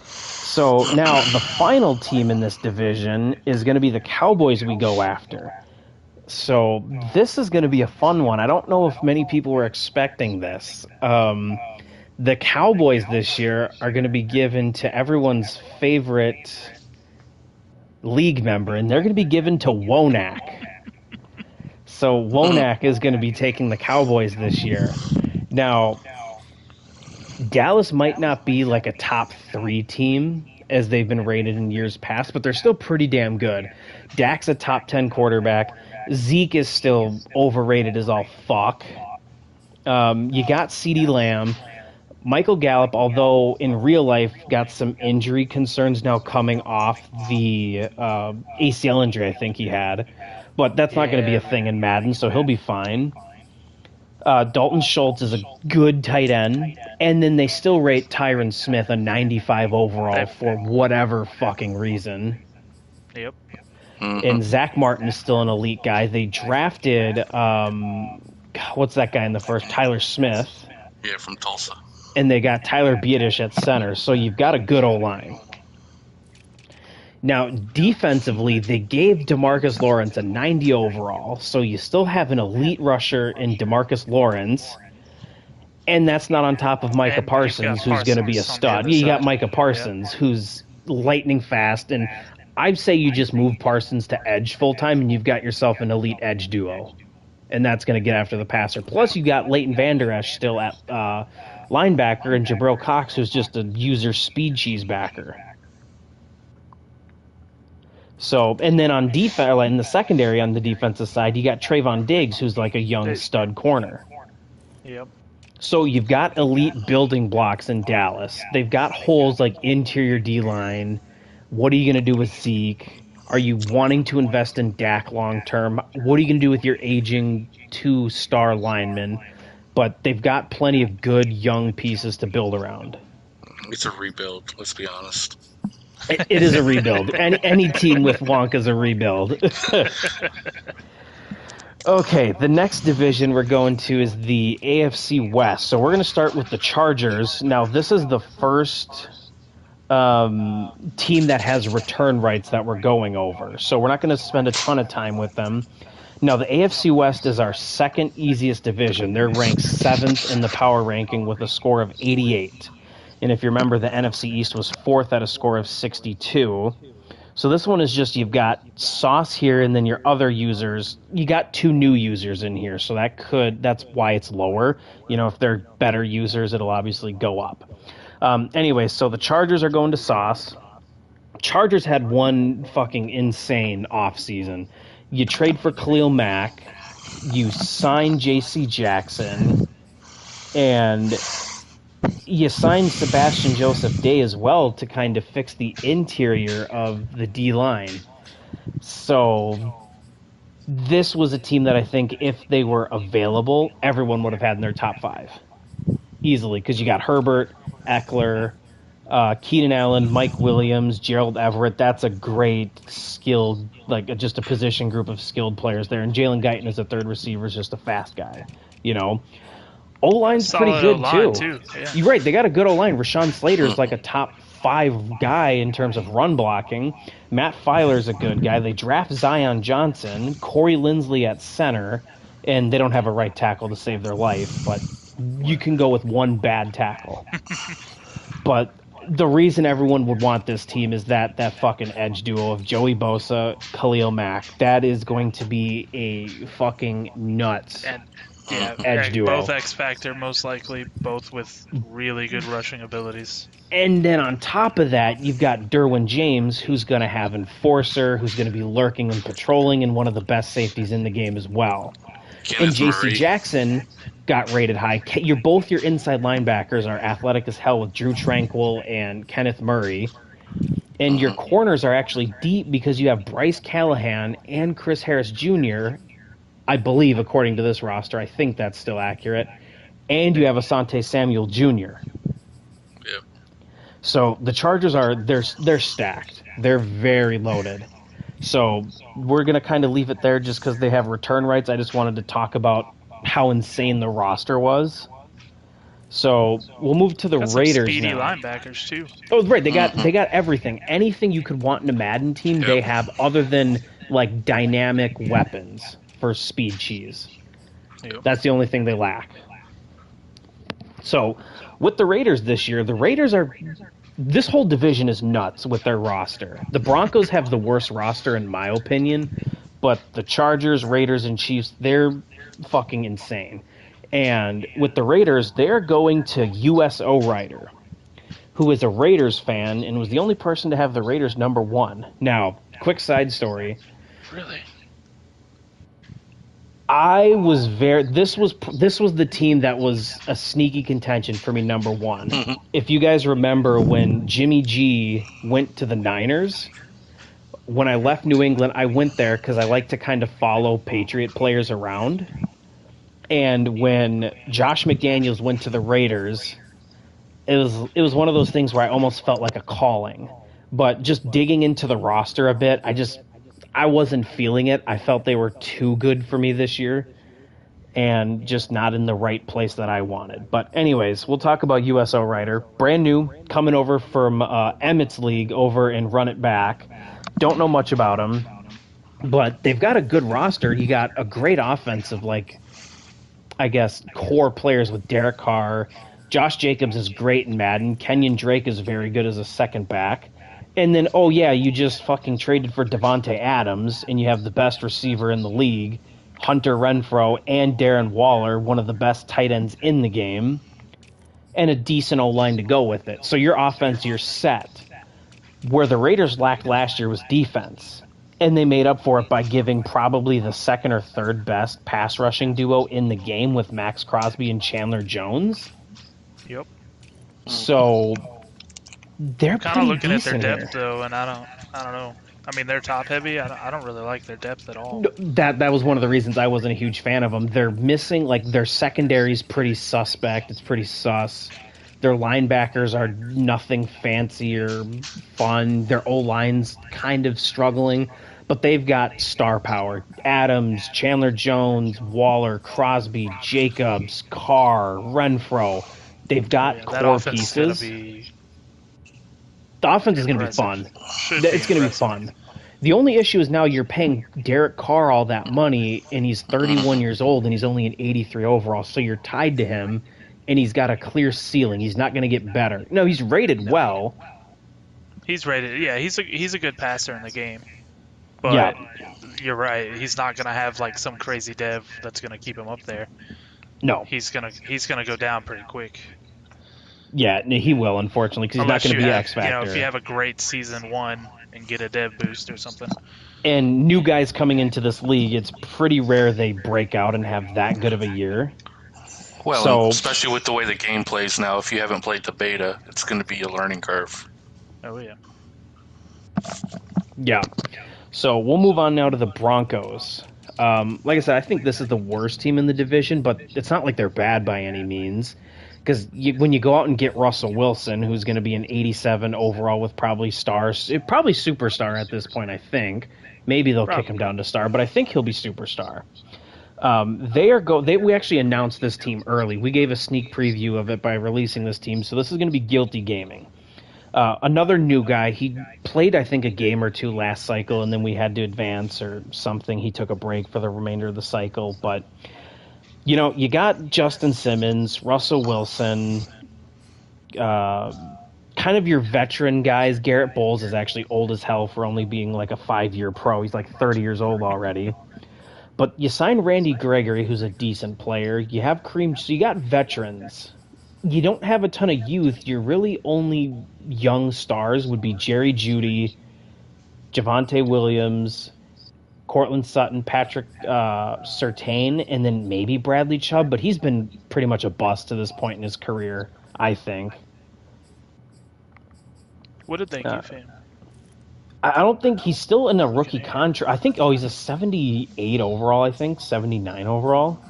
So now the final team in this division is going to be the Cowboys we go after. So this is going to be a fun one. I don't know if many people were expecting this. The Cowboys this year are going to be given to everyone's favorite league member, and they're going to be given to Wonak. So Wonak is going to be taking the Cowboys this year. Now, Dallas might not be like a top 3 team as they've been rated in years past, but they're still pretty damn good. Dak's a top 10 quarterback. Zeke is still overrated as all fuck. You got CeeDee Lamb. Michael Gallup, although in real life got some injury concerns now coming off the ACL injury I think he had. But that's not going to be a thing in Madden, so he'll be fine. Dalton Schultz is a good tight end, and then they still rate Tyron Smith a 95 overall for whatever fucking reason. Yep. And Zach Martin is still an elite guy. They drafted, what's that guy in the first? Tyler Smith. Yeah, from Tulsa. And they got Tyler Biadasz at center, so you've got a good O-line. Now, defensively, they gave DeMarcus Lawrence a 90 overall, so you still have an elite rusher in DeMarcus Lawrence, and that's not on top of Micah Parsons, who's going to be a stud. You got Micah Parsons, who's lightning fast, and I'd say you just move Parsons to edge full-time, and you've got yourself an elite edge duo, and that's going to get after the passer. Plus, you got Leighton Vander Esch still at linebacker, and Jabril Cox, who's just a user speed cheese backer. So, and then on defense, in the secondary on the defensive side, you got Trayvon Diggs, who's like a young stud corner. Yep. So you've got elite building blocks in Dallas. They've got holes like interior D-line. What are you going to do with Zeke? Are you wanting to invest in Dak long term? What are you going to do with your aging 2-star linemen? But they've got plenty of good young pieces to build around. It's a rebuild, let's be honest. It is a rebuild. Any team with Wonka is a rebuild. Okay, the next division we're going to is the AFC West. So we're going to start with the Chargers. Now, this is the first team that has return rights that we're going over. So we're not going to spend a ton of time with them. Now, the AFC West is our second easiest division. They're ranked 7th in the power ranking with a score of 88. And if you remember, the NFC East was 4th at a score of 62. So this one is just, you've got Sauce here, and then your other users, you got 2 new users in here. So that's why it's lower. You know, if they're better users, it'll obviously go up. Anyway, so the Chargers are going to Sauce. Chargers had one fucking insane offseason. You trade for Khalil Mack, you sign J.C. Jackson, and you sign Sebastian Joseph Day as well to kind of fix the interior of the D-line. So this was a team that I think if they were available, everyone would have had in their top 5. Easily, because you got Herbert, Eckler, Keenan Allen, Mike Williams, Gerald Everett. That's a great skilled, just a position group of skilled players there. And Jalen Guyton as a third receiver is just a fast guy, you know. O-line's pretty good, too. Yeah. You're right, they got a good O-line. Rashawn Slater is like a top 5 guy in terms of run blocking. Matt Filer's a good guy. They draft Zion Johnson, Corey Linsley at center, and they don't have a right tackle to save their life, but you can go with one bad tackle. But the reason everyone would want this team is that fucking edge duo of Joey Bosa, Khalil Mack. That is going to be a fucking nuts edge duo. Both X Factor, most likely, both with really good rushing abilities. And then on top of that, you've got Derwin James, who's going to have Enforcer, who's going to be lurking and patrolling, and one of the best safeties in the game as well. And J.C. Jackson got rated high. Both your inside linebackers are athletic as hell with Drew Tranquil and Kenneth Murray. And your corners are actually deep because you have Bryce Callahan and Chris Harris Jr., I believe, according to this roster. I think that's still accurate. And you have Asante Samuel Jr. Yep. So the Chargers they're stacked. They're very loaded. So we're going to kind of leave it there just because they have return rights. I just wanted to talk about how insane the roster was. So we'll move to the Raiders some speedy now. Linebackers too. Oh, right. They got everything. Anything you could want in a Madden team, they have, other than like dynamic weapons for speed cheese. Yep. That's the only thing they lack. So with the Raiders this year, this whole division is nuts with their roster. The Broncos have the worst roster in my opinion, but the Chargers, Raiders, and Chiefs, they're fucking insane. And with the Raiders, they're going to USO Ryder, who is a Raiders fan and was the only person to have the Raiders number 1. Now, quick side story. Really? This was the team that was a sneaky contention for me, number 1. Mm-hmm. If you guys remember when Jimmy G went to the Niners, when I left New England, I went there because I like to kind of follow Patriot players around. And when Josh McDaniels went to the Raiders, it was one of those things where I almost felt like a calling. But just digging into the roster a bit, I wasn't feeling it. I felt they were too good for me this year and just not in the right place that I wanted. But anyways, we'll talk about USO Ryder. Brand new, coming over from Emmett's League over in Run It Back. Don't know much about them, but they've got a good roster. You got a great offensive, core players with Derek Carr. Josh Jacobs is great in Madden. Kenyon Drake is very good as a second back. And then, you just fucking traded for Devontae Adams, and you have the best receiver in the league, Hunter Renfrow, and Darren Waller, one of the best tight ends in the game, and a decent O-line to go with it. So your offense, you're set. Where the Raiders lacked last year was defense, and they made up for it by giving probably the second or third best pass rushing duo in the game with Max Crosby and Chandler Jones. Yep. So they're kind of looking at their here. depth though, and I don't know. I mean, they're top heavy. I don't really like their depth at all. That was one of the reasons I wasn't a huge fan of them. They're missing, their secondary's pretty suspect. It's pretty sus. Their linebackers are nothing fancy or fun. Their O-line's kind of struggling, but they've got star power. Adams, Chandler Jones, Waller, Crosby, Jacobs, Carr, Renfro. They've got core pieces. The offense is going to be fun. It's going to be fun. The only issue is now you're paying Derek Carr all that money, and he's 31 years old, and he's only an 83 overall, so you're tied to him, and he's got a clear ceiling. He's not going to get better. No, he's rated well. He's rated, yeah, he's a good passer in the game. But you're right, he's not going to have like some crazy dev that's going to keep him up there. No. He's gonna go down pretty quick. Yeah, he will, unfortunately, because he's not going to be X Factor. If you have a great season 1 and get a dev boost or something. And new guys coming into this league, it's pretty rare they break out and have that good of a year. Well, so, especially with the way the game plays now, if you haven't played the beta, it's going to be a learning curve. Oh, yeah. Yeah. So we'll move on now to the Broncos. Like I said, I think this is the worst team in the division, but it's not like they're bad by any means. Because when you go out and get Russell Wilson, who's going to be an 87 overall with probably superstar at this point, I think. Maybe they'll kick him down to star, but I think he'll be superstar. We actually announced this team early. We gave a sneak preview of it by releasing this team, so this is going to be Guilty Gaming. Another new guy, he played, I think, a game or two last cycle, and then we had to advance or something. He took a break for the remainder of the cycle, but... You know, you got Justin Simmons, Russell Wilson, kind of your veteran guys. Garrett Bowles is actually old as hell for only being like a 5-year pro. He's like 30 years old already. But you signed Randy Gregory, who's a decent player. You have Kareem, so you got veterans. You don't have a ton of youth. Your really only young stars would be Jerry Jeudy, Javonte Williams, Cortland Sutton, Patrick Surtain, and then maybe Bradley Chubb, but he's been pretty much a bust to this point in his career, I think. What did they give him? I don't think he's still in a rookie contract. I think, he's a 78 overall, I think, 79 overall.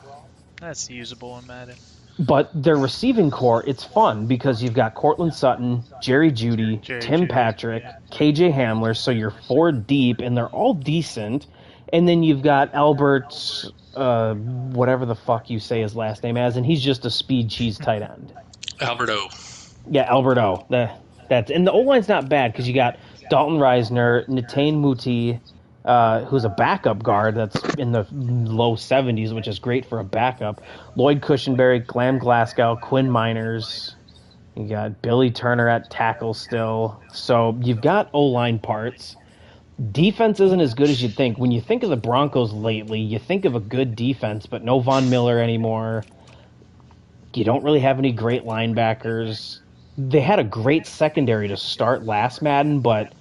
That's usable in Madden. But their receiving core, it's fun because you've got Cortland Sutton, Jerry Jeudy, Tim Patrick, KJ Hamler, so you're 4 deep, and they're all decent. And then you've got Albert, whatever the fuck you say his last name as, and he's just a speed cheese tight end. Alberto. Yeah, Alberto. And the O-line's not bad because you got Dalton Reisner, Natane Muti, who's a backup guard that's in the low 70s, which is great for a backup. Lloyd Cushenberry, Glam Glasgow, Quinn Miners. You got Billy Turner at tackle still. So you've got O-line parts. Defense isn't as good as you'd think. When you think of the Broncos lately, you think of a good defense, but no Von Miller anymore. You don't really have any great linebackers. They had a great secondary to start last Madden, but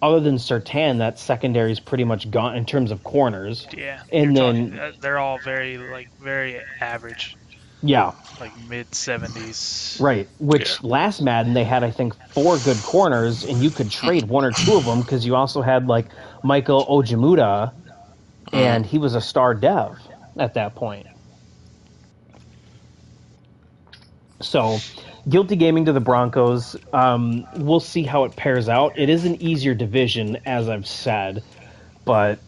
other than Surtain, that secondary is pretty much gone in terms of corners. Yeah, and then they're all very average. Yeah, like mid-70s. Right, which last Madden they had, I think, 4 good corners, and you could trade 1 or 2 of them because you also had, like, Michael Ojemudia, and he was a star dev at that point. So, Guilty Gaming to the Broncos. We'll see how it pairs out. It is an easier division, as I've said, but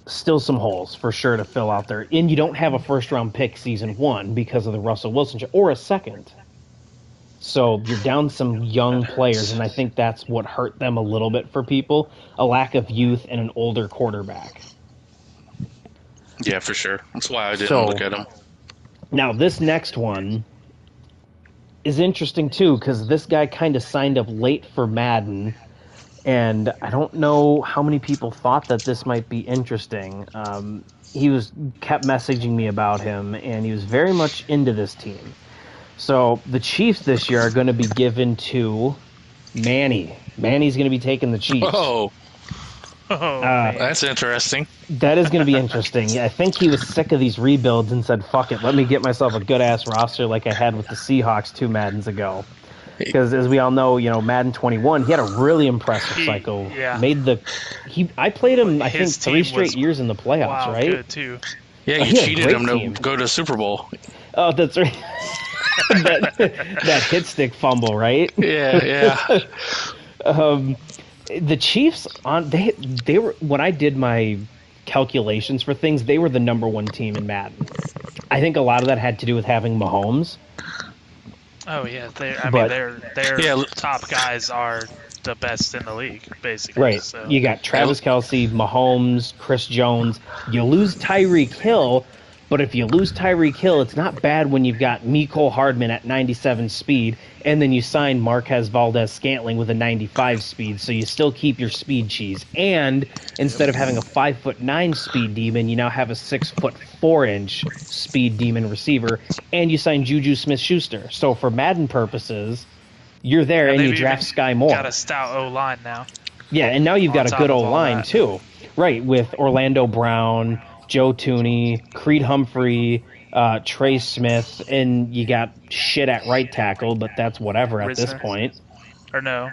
still some holes for sure to fill out there. And you don't have a first-round pick season 1 because of the Russell Wilson or a second. So you're down some young players, and I think that's what hurt them a little bit for people, a lack of youth and an older quarterback. Yeah, for sure. That's why I didn't look at him. Now, this next one is interesting, too, because this guy kind of signed up late for Madden, and I don't know how many people thought that this might be interesting. He kept messaging me about him, and he was very much into this team. So the Chiefs this year are going to be given to Manny. Manny's going to be taking the Chiefs. Oh, that's interesting. That is going to be interesting. I think he was sick of these rebuilds and said, fuck it, let me get myself a good-ass roster like I had with the Seahawks 2 Maddens ago. Because as we all know, Madden 21, he had a really impressive cycle. Yeah. I played him, I think, 3 straight years in the playoffs, right? Good too. Yeah, you cheated him to go to Super Bowl. Oh, that's right. that hit stick fumble, right? Yeah. The Chiefs they were, when I did my calculations for things, they were the number one team in Madden. I think a lot of that had to do with having Mahomes. Oh yeah, their top guys are the best in the league, basically. Right. So. You got Travis Kelce, Mahomes, Chris Jones. You lose Tyreek Hill, but if you lose Tyreek Hill, it's not bad when you've got Mecole Hardman at 97 speed, and then you sign Marquez Valdez-Scantling with a 95 speed, so you still keep your speed cheese. And instead of having a 5'9" speed demon, you now have a 6'4" speed demon receiver, and you sign Juju Smith-Schuster. So for Madden purposes, you're there, and you draft Sky Moore. Got a stout O-line now. Yeah, and now you've got a good O-line, too. Right, with Orlando Brown, Joe Tooney, Creed Humphrey, Trey Smith, and you got shit at right tackle, but that's whatever at this point. Or no?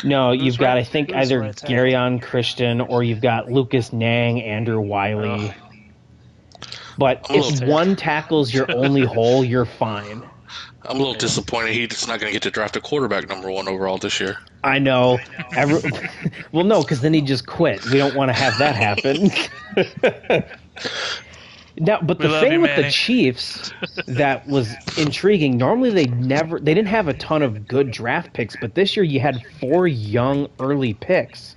No, you've got, I think, either Garyon Christian or you've got Lucas Nang, Andrew Wiley. But if one tackle's your only hole, you're fine. I'm a little disappointed he's not going to get to draft a quarterback number 1 overall this year. I know. Well, no, because then he'd just quit. We don't want to have that happen. Now, but the thing with the Chiefs that was intriguing, normally they didn't have a ton of good draft picks, but this year you had 4 young early picks.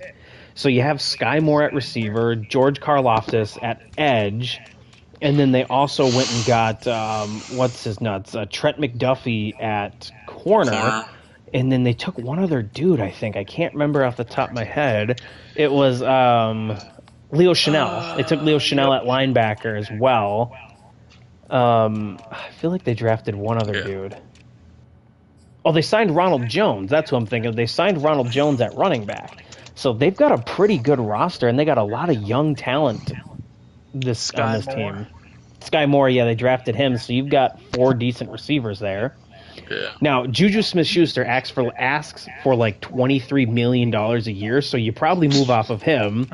So you have Sky Moore at receiver, George Karlaftis at edge, and then they also went and got Trent McDuffie at corner. And then they took one other dude, I think. I can't remember off the top of my head. It was Leo Chanel. They took Leo Chanel at linebacker as well. I feel like they drafted one other dude. Oh, they signed Ronald Jones. That's who I'm thinking of. They signed Ronald Jones at running back. So they've got a pretty good roster, and they got a lot of young talent on this team. Sky Moore, yeah, they drafted him. So you've got 4 decent receivers there. Yeah. Now, Juju Smith-Schuster asks for like $23 million a year, so you probably move off of him.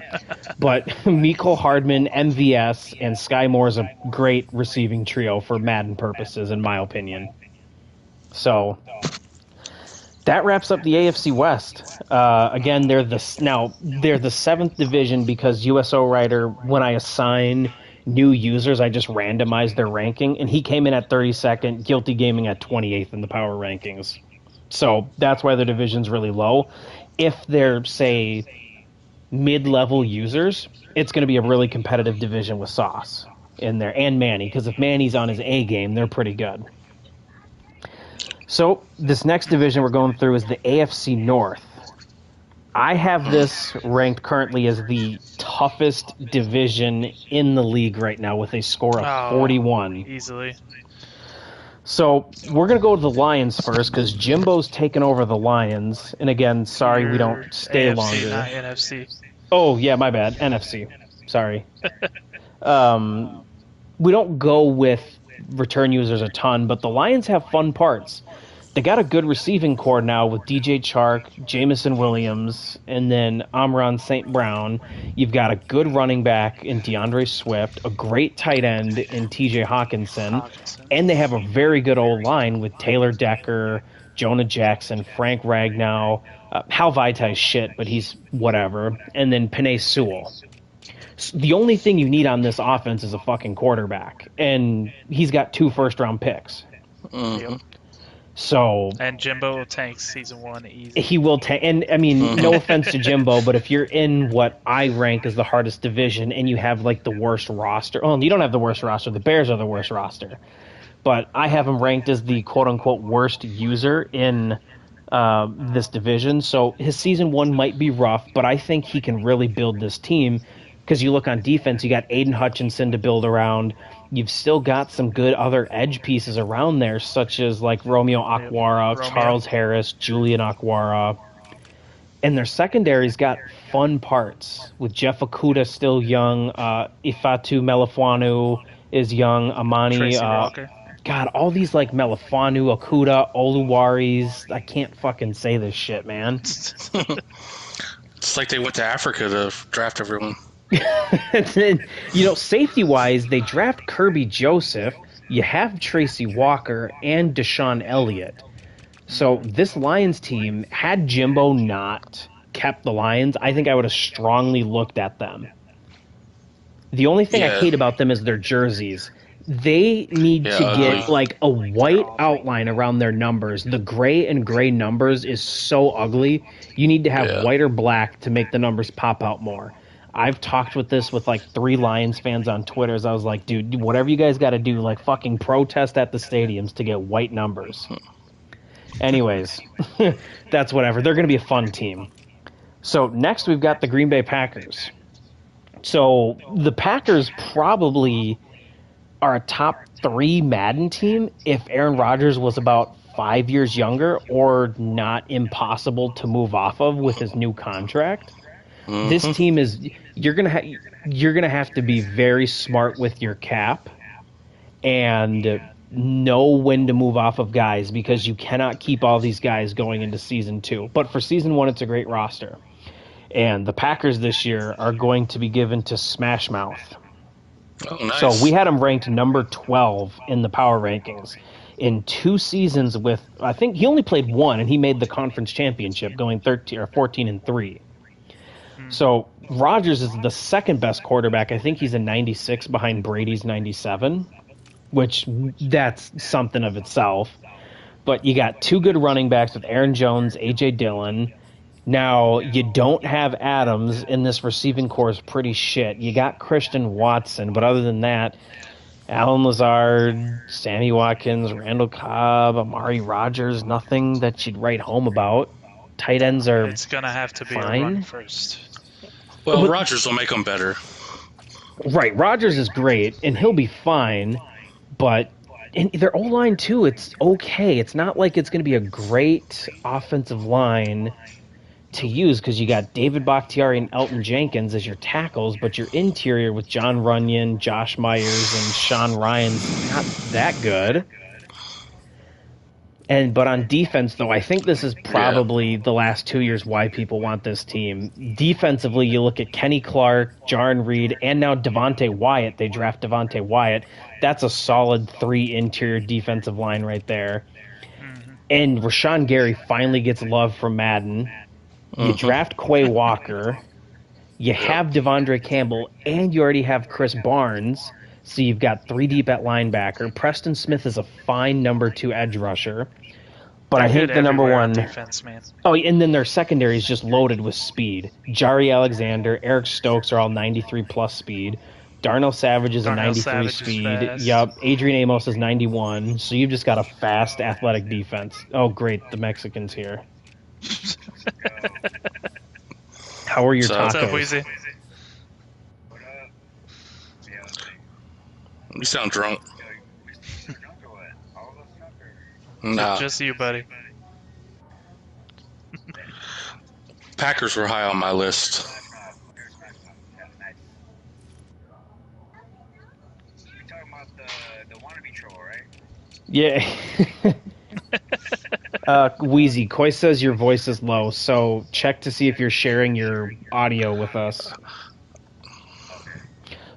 But Mecole Hardman, MVS, and Sky Moore is a great receiving trio for Madden purposes, in my opinion. So that wraps up the AFC West. Again, they're the 7th division because USO Writer, when I assign new users, I just randomized their ranking, and he came in at 32nd, Guilty Gaming at 28th in the power rankings. So that's why the division's really low. If they're, say, mid-level users, it's going to be a really competitive division with Sauce in there, and Manny, because if Manny's on his A game, they're pretty good. So this next division we're going through is the AFC North. I have this ranked currently as the toughest division in the league right now with a score of 41. Easily. So we're going to go to the Lions first because Jimbo's taken over the Lions. And again, sorry we don't stay AFC, longer. Not NFC. Oh, yeah, my bad. NFC. Sorry. We don't go with return users a ton, but the Lions have fun parts. They got a good receiving core now with DJ Chark, Jamison Williams, and then Amron St. Brown. You've got a good running back in DeAndre Swift, a great tight end in TJ Hawkinson, and they have a very good old line with Taylor Decker, Jonah Jackson, Frank Ragnow, Hal Vaitai shit, but he's whatever, and then Penei Sewell. The only thing you need on this offense is a fucking quarterback, and he's got 2 first-round picks. Mm-hmm. Yep. So and Jimbo will tank season 1 easy. He will tank, and I mean, no offense to Jimbo, but if you're in what I rank as the hardest division and you have like the worst roster, well, you don't have the worst roster. The Bears are the worst roster, but I have him ranked as the quote unquote worst user in this division. So his season 1 might be rough, but I think he can really build this team because you look on defense, you got Aiden Hutchinson to build around. You've still got some good other edge pieces around there, such as like Romeo Okwara, Charles Harris, Julian Okwara. And their secondary's got fun parts, with Jeff Okuda still young, Ifatu Melifonwu is young, Amani. Tracy Walker. God, all these like Melifonwu, Okuda, Oluwaris. I can't fucking say this shit, man. It's like they went to Africa to draft everyone. Then, safety-wise, they draft Kirby Joseph. You have Tracy Walker and Deshaun Elliott. So this Lions team, had Jimbo not kept the Lions, I think I would have strongly looked at them. The only thing I hate about them is their jerseys. They need to get like a white outline around their numbers. The gray and gray numbers is so ugly. You need to have white or black to make the numbers pop out more. I've talked with this with like 3 Lions fans on Twitter. I was like, dude, whatever you guys got to do, like fucking protest at the stadiums to get white numbers. Anyways, that's whatever. They're going to be a fun team. So next we've got the Green Bay Packers. So the Packers probably are a top 3 Madden team if Aaron Rodgers was about 5 years younger or not impossible to move off of with his new contract. Mm-hmm. This team is you're gonna have to be very smart with your cap and know when to move off of guys because you cannot keep all these guys going into season 2. But for season 1, it's a great roster. And the Packers this year are going to be given to Smash Mouth. Oh, nice. So we had him ranked number 12 in the power rankings. In 2 seasons with, I think he only played 1, and he made the conference championship going 14-3. So Rodgers is the second best quarterback. I think he's a 96 behind Brady's 97, which that's something of itself. But you got 2 good running backs with Aaron Jones, A.J. Dillon. Now, you don't have Adams, and this receiving core is pretty shit. You got Christian Watson, but other than that, Alan Lazard, Sammy Watkins, Randall Cobb, Amari Rodgers, nothing that you'd write home about. Tight ends are It's going to have to be fine. a run first. Well, Rodgers will make them better. Right, Rodgers is great, and he'll be fine, but in their O-line, too, it's okay. It's not like it's going to be a great offensive line to use because you got David Bakhtiari and Elton Jenkins as your tackles, but your interior with John Runyon, Josh Myers, and Sean Ryan's not that good. But on defense, though, I think this is probably the last 2 years why people want this team. Defensively, you look at Kenny Clark, Jarn Reed, and now Devontae Wyatt. They draft Devontae Wyatt. That's a solid 3 interior defensive line right there. Mm-hmm. And Rashawn Gary finally gets love from Madden. You draft Quay Walker, you have Devondre Campbell, and you already have Chris Barnes, so you've got 3 deep at linebacker. Preston Smith is a fine number 2 edge rusher, but I think the number 1 defense, man. Oh, and then their secondary is just loaded with speed. Jari Alexander, Eric Stokes are all 93 plus speed. Darnell Savage is a 93 speed. Yup, Adrian Amos is 91. So you've just got a fast, athletic defense. Oh, great, the Mexicans here. How are your tacos? What's up, Weezy? You sound drunk. Nah. Just you, buddy. Packers were high on my list. We're talking about the wannabe troll, right? Yeah. Wheezy, Coy says your voice is low, so check to see if you're sharing your audio with us.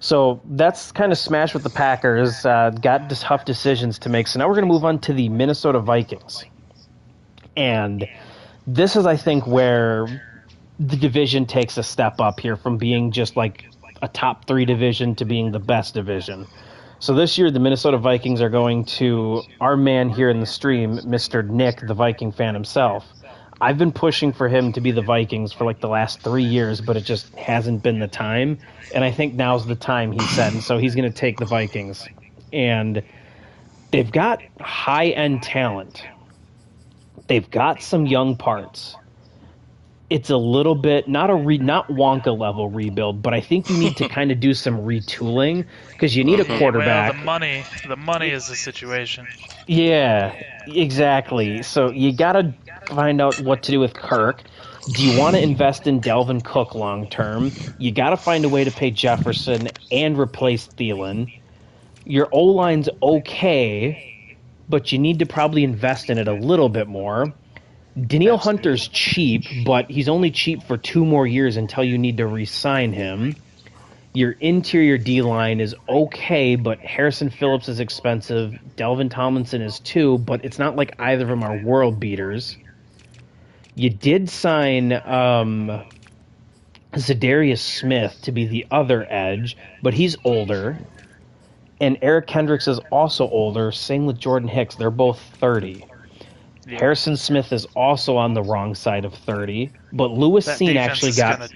So that's kind of smashed with the Packers. Got tough decisions to make. So now we're going to move on to the Minnesota Vikings. And this is, I think, where the division takes a step up here from being just like a top 3 division to being the best division. So this year, the Minnesota Vikings are going to our man here in the stream, Mr. Nick, the Viking fan himself. I've been pushing for him to be the Vikings for like the last 3 years, but it just hasn't been the time. And I think now's the time, he said. And so he's going to take the Vikings. And they've got high-end talent. They've got some young parts. It's a little bit, not Wonka level rebuild, but I think you need to kind of do some retooling because you need a quarterback. Well, the money is the situation. Yeah, exactly. So you got to find out what to do with Kirk. Do you want to invest in Delvin Cook long term? You got to find a way to pay Jefferson and replace Thielen. Your O-line's okay, but you need to probably invest in it a little bit more. Danielle Hunter's cheap, but he's only cheap for 2 more years until you need to re-sign him. Your interior D-line is okay, but Harrison Phillips is expensive. Delvin Tomlinson is too, but it's not like either of them are world beaters. You did sign Zadarius Smith to be the other edge, but he's older. And Eric Kendricks is also older. Same with Jordan Hicks. They're both 30. Yeah. Harrison Smith is also on the wrong side of 30. But Lewis Cine actually got...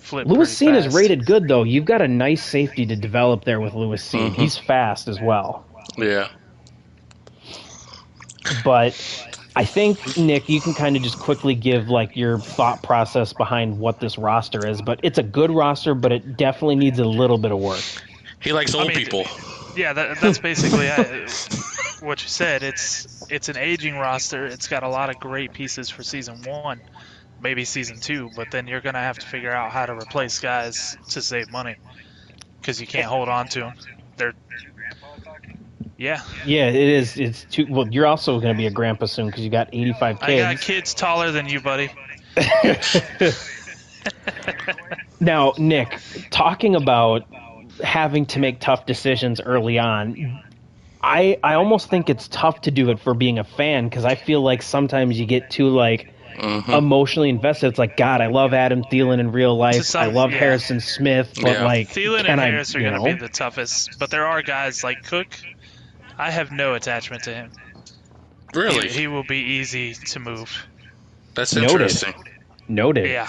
Lewis Cine is rated good, though. You've got a nice safety to develop there with Lewis Cine. Mm-hmm. He's fast as well. Yeah. But I think, Nick, you can kind of just quickly give like your thought process behind what this roster is. But it's a good roster, but it definitely needs a little bit of work. He likes old people. Yeah, that's basically what you said. It's an aging roster. It's got a lot of great pieces for season 1, maybe season 2, but then you're gonna have to figure out how to replace guys to save money because you can't hold on to them. Yeah, it is. It's too. Well, you're also gonna be a grandpa soon because you got 85 kids. I got kids taller than you, buddy. Now, Nick, talking about having to make tough decisions early on, I almost think it's tough to do it for being a fan because I feel like sometimes you get too emotionally invested. It's like, God, I love Adam Thielen in real life. I love Harrison Smith, but Thielen and Harris are going to be the toughest. But there are guys like Cook. I have no attachment to him. Really? He will be easy to move. That's interesting. Noted. Yeah.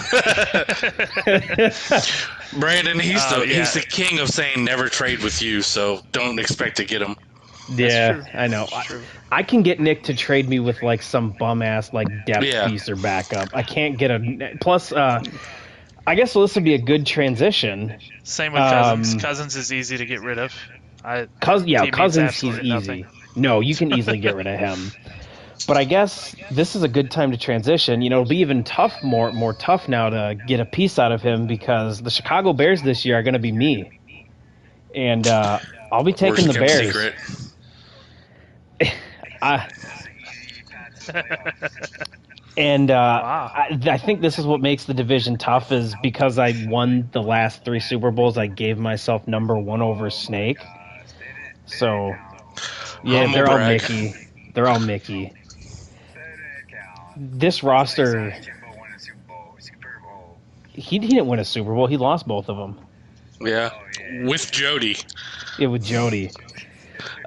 Brandon, he's the king of saying never trade with you, so don't expect to get him. Yeah, I know. I can get Nick to trade me with like some bum ass like depth piece or backup. I can't get a plus. I guess this would be a good transition. Same with Cousins. Cousins is easy to get rid of. Cousins he's easy. No, you can easily get rid of him. But I guess this is a good time to transition. You know, it'll be even more tough now to get a piece out of him because the Chicago Bears this year are going to be me, and I'll be taking the Bears. Secret. I think this is what makes the division tough is because I won the last 3 Super Bowls, I gave myself number 1 over Snake. So, yeah, they're all Mickey. They're all Mickey. This roster, he didn't win a Super Bowl. He lost both of them. Yeah, with Jody. Yeah, with Jody.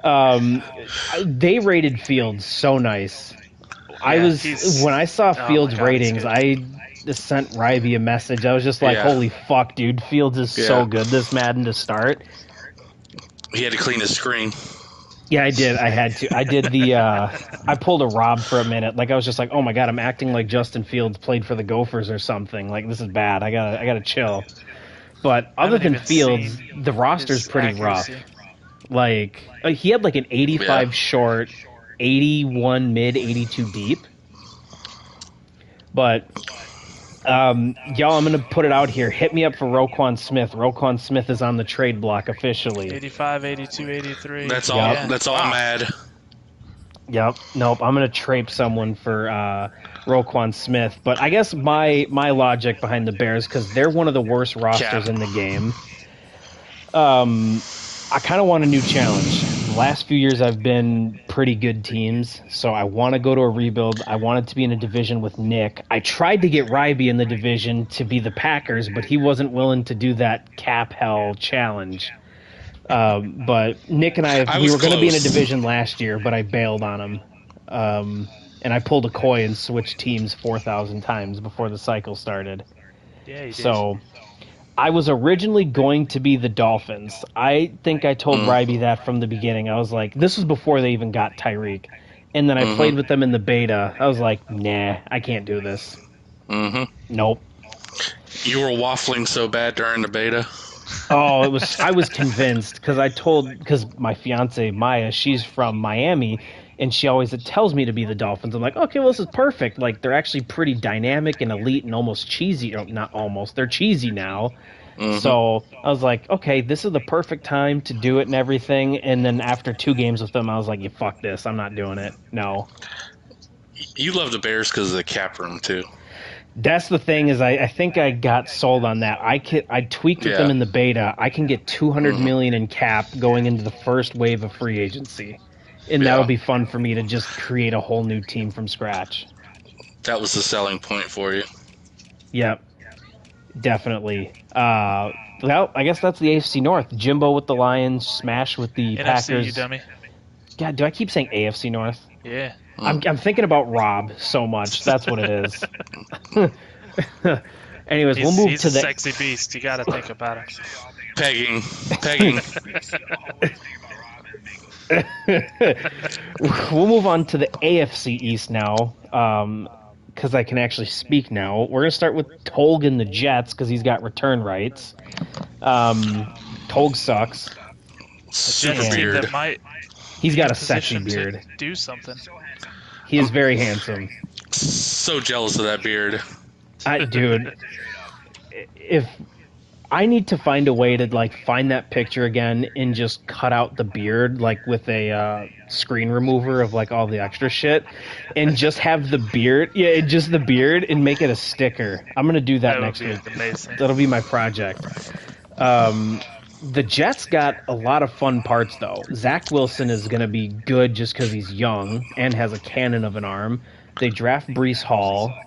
They rated Fields so nice. When I saw Fields' ratings, I just sent Ryby a message. I was just like, holy fuck, dude. Fields is so good this Madden to start. He had to clean his screen. Yeah, I did. I had to. I did the. I pulled a Rob for a minute. Like I was just like, oh my god, I'm acting like Justin Fields played for the Gophers or something. Like this is bad. I gotta chill. But other than Fields, the roster's pretty rough. Like he had like an 85 short, 81 mid, 82 deep. But y'all, I'm gonna put it out here. Hit me up for Roquan Smith. Roquan Smith is on the trade block officially. 85, 82, 83. That's all. Yep. That's all mad. Yep. Nope. I'm gonna trape someone for Roquan Smith. But I guess my logic behind the Bears, because they're one of the worst rosters in the game. I kind of want a new challenge. The last few years I've been pretty good teams, so I want to go to a rebuild. I wanted to be in a division with Nick. I tried to get Ryby in the division to be the Packers, but he wasn't willing to do that cap hell challenge. But Nick and we were going to be in a division last year, but I bailed on him. And I pulled a coin and switched teams 4,000 times before the cycle started. Yeah, you did. So I was originally going to be the Dolphins. I think I told Ryby that from the beginning. I was like, this was before they even got Tyreek. And then I played with them in the beta. I was like, nah, I can't do this. Nope. You were waffling so bad during the beta. Oh, I was convinced because my fiance Maya, she's from Miami, and she always tells me to be the Dolphins. I'm like, okay, well, this is perfect. Like, they're actually pretty dynamic and elite and almost cheesy. Oh, not almost. They're cheesy now. So I was like, okay, this is the perfect time to do it and everything. And then after 2 games with them, I was like, yeah, fuck this. I'm not doing it. No. You love the Bears because of the cap room, too. That's the thing is I think I got sold on that. I tweaked with them in the beta. I can get $200 million in cap going into the first wave of free agency, and that'll be fun for me to just create a whole new team from scratch. That was the selling point for you. Yep, definitely. Well, I guess that's the AFC North. Jimbo with the Lions, Smash with the NFC, Packers. you dummy. God, do I keep saying AFC North? Yeah. I'm thinking about Rob so much. That's what it is. Anyways, we'll move he's to a the sexy beast. You got to think about him. Pegging. We'll move on to the AFC East now, because I can actually speak now. We're gonna start with Tolg and the Jets because he's got return rights. Tolg sucks. Super Jets team beard. that might He's be got in a sexy position to beard. do something. He is very handsome. So jealous of that beard. Dude, if I need to find a way to like find that picture again and just cut out the beard like with a screen remover of like all the extra shit and just have the beard, just the beard and make it a sticker. I'm gonna do that That would next be week. amazing. That'll be my project. The Jets got a lot of fun parts though. Zach Wilson is gonna be good just because he's young and has a cannon of an arm. They draft Breece Hall.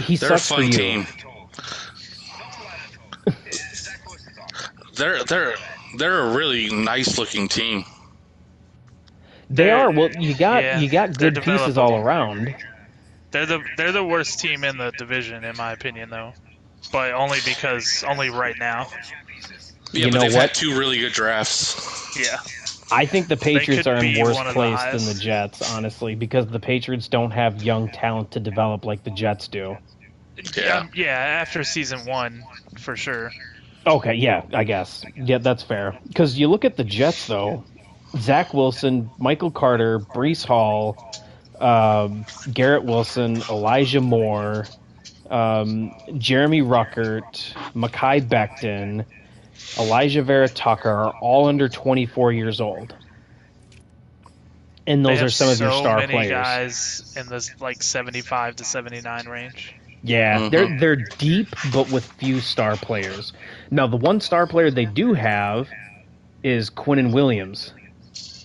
He They're a sucks for fun you. team. They're a really nice looking team. They are. Well, you got they're good pieces all developable. around. They're the worst team in the division in my opinion though, but only right now. Yeah, You but know they've what? had 2 really good drafts. Yeah. I think the Patriots could are in be worse one of the place than highest. the Jets, honestly, because the Patriots don't have young talent to develop like the Jets do. Yeah. After season 1, for sure. Okay, yeah, I guess. Yeah, that's fair. Because you look at the Jets, though, Zach Wilson, Michael Carter, Breece Hall, Garrett Wilson, Elijah Moore, Jeremy Ruckert, Mekhi Becton, Elijah Vera Tucker are all under 24 years old. And those are some of your star so many players. guys in this like 75 to 79 range. Yeah, they're deep, but with few star players. Now, the one star player they do have is Quinnen Williams,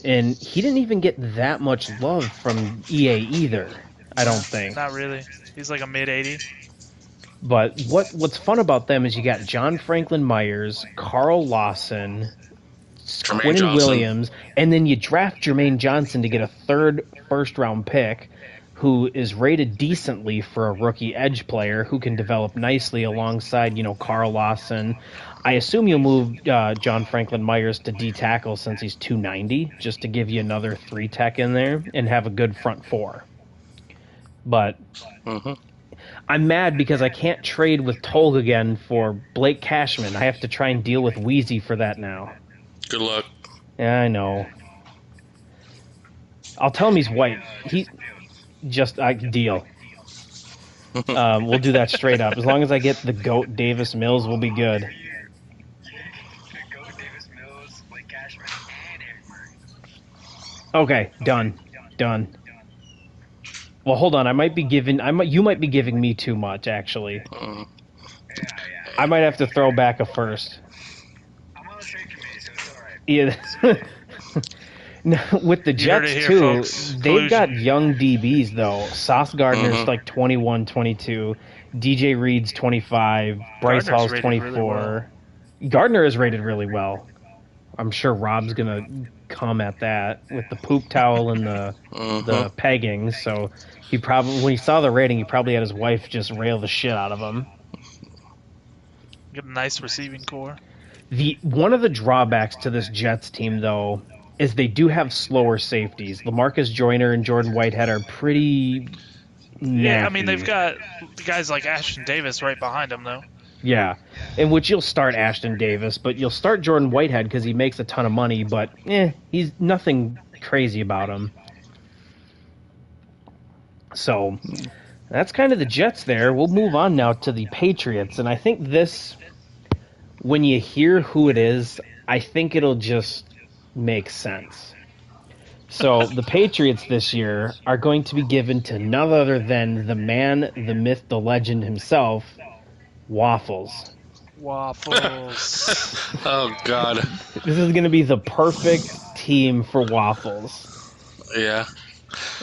and he didn't even get that much love from EA either. I don't think. Not really. He's like a mid 80. But what's fun about them is you got John Franklin Myers, Carl Lawson, Jermaine Quinnen Johnson. Williams, and then you draft Jermaine Johnson to get a third first-round pick who is rated decently for a rookie edge player who can develop nicely alongside, Carl Lawson. I assume you'll move John Franklin Myers to D-tackle since he's 290, just to give you another 3-tech in there and have a good front four. But I'm mad because I can't trade with Tolg again for Blake Cashman. I have to try and deal with Wheezy for that now. Good luck. Yeah, I know. I'll tell him he's white. Deal. We'll do that straight up. As long as I get the GOAT Davis Mills, we'll be good. Okay, done. Well, hold on. You might be giving me too much, actually. I might have to throw back a first. I'm on the trade committee, so it's alright. Yeah. Now, with the You heard Jets, it here, too, folks. they've got Collusion. young DBs, though. Sauce Gardner's like 21, 22. DJ Reed's 25. Bryce Gardner's Hall's rated 24. really Gardner is rated really well. I'm sure Rob's going to come at that with the poop towel and the pegging. So he probably, when he saw the rating, he probably had his wife just rail the shit out of him. Get a nice receiving core. One of the drawbacks to this Jets team, though, is they do have slower safeties. LaMarcus Joyner and Jordan Whitehead are pretty Yeah, I mean, naffy. they've got guys like Ashton Davis right behind them, though. Yeah, in which you'll start Ashton Davis, but you'll start Jordan Whitehead because he makes a ton of money, but he's nothing crazy about him. So that's kind of the Jets there. We'll move on now to the Patriots, and I think this, when you hear who it is, I think it'll just make sense. So the Patriots this year are going to be given to none other than the man, the myth, the legend himself, Waffles. Waffles. Oh God. This is going to be the perfect team for Waffles. Yeah.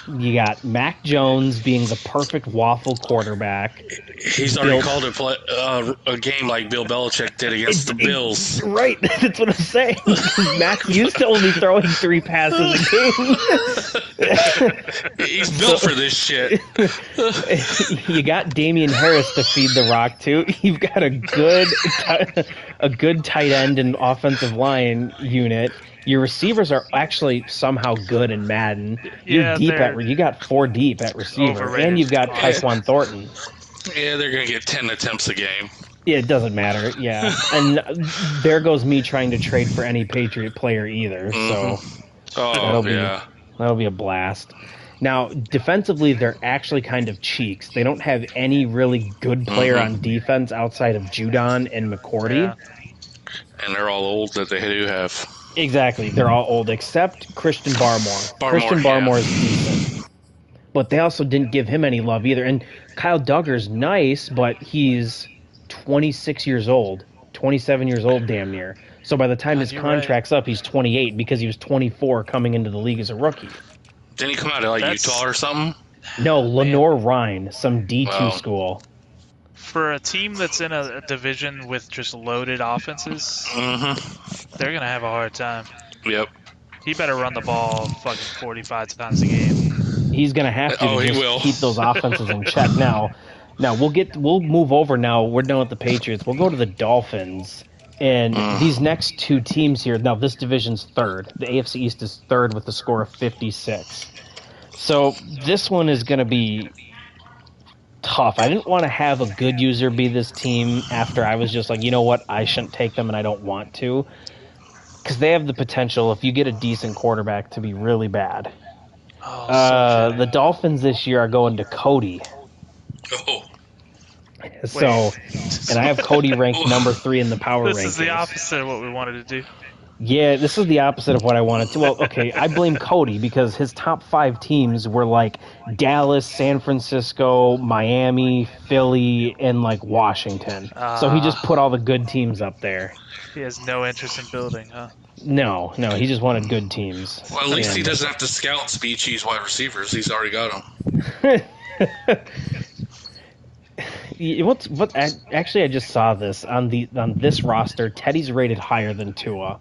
You got Mac Jones being the perfect waffle quarterback. He's already called a game like Bill Belichick did against the Bills. Right, that's what I'm saying. Mac's used to only throwing 3 passes a game. He's built for this shit. You got Damian Harris to feed the rock to. You've got a good tight end and offensive line unit. Your receivers are actually somehow good in Madden. You're deep you got 4 deep at receiver, overrated. and you've got Tyquan Thornton. Yeah, they're gonna get 10 attempts a game. Yeah, it doesn't matter. Yeah, and there goes me trying to trade for any Patriot player either. So that'll be a blast. Now, defensively, they're actually kind of cheeks. They don't have any really good player on defense outside of Judon and McCourty. Yeah. And they're all old that they do have. Exactly. They're all old except Christian Barmore. Christian Barmore is decent. But they also didn't give him any love either. And Kyle Duggar's nice, but he's 26 years old. 27 years old, damn near. So by the time his contract's up, he's 28 because he was 24 coming into the league as a rookie. Didn't he come out of Utah or something? No, Lenore Rhine, some D2 school. For a team that's in a division with just loaded offenses, they're going to have a hard time. Yep. He better run the ball fucking 45 times a game. He's going to have to keep those offenses in check. Now we'll move over now. We're done with the Patriots. We'll go to the Dolphins. And these next 2 teams here, now this division's 3rd. The AFC East is 3rd with a score of 56. So this one is going to be tough. I didn't want to have a good user be this team after I was just like, you know what, I shouldn't take them and I don't want to. Because they have the potential, if you get a decent quarterback, to be really bad. The Dolphins this year are going to Cody. Oh. So, and I have Cody ranked number 3 in the power rankings. This is the opposite of what we wanted to do. Yeah, this is the opposite of what I wanted to. Well, okay, I blame Cody because his top 5 teams were like Dallas, San Francisco, Miami, Philly, and like Washington. So he just put all the good teams up there. He has no interest in building, huh? No, he just wanted good teams. Well, at least he doesn't have to scout speed cheese wide receivers. He's already got them. Actually, I just saw this on this roster. Teddy's rated higher than Tua,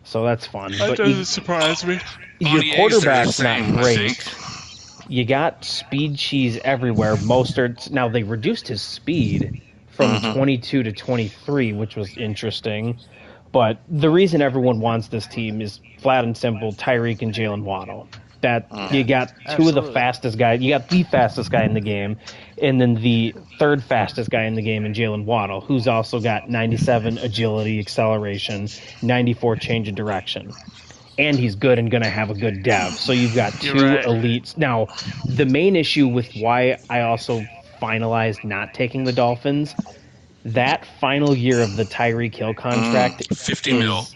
so that's fun. That doesn't surprise me. Your quarterback's not great. You got speed cheese everywhere. Mostert. Now they reduced his speed from 22 to 23, which was interesting. But the reason everyone wants this team is flat and simple: Tyreek and Jalen Waddle. That you got two of the fastest guys. You got the fastest guy in the game, and then the 3rd fastest guy in the game in Jalen Waddle, who's also got 97 agility, acceleration, 94 change of direction. And he's good and going to have a good dev. So you've got 2 elites. Now, the main issue with why I also finalized not taking the Dolphins, that final year of the Tyreek Hill contract, $50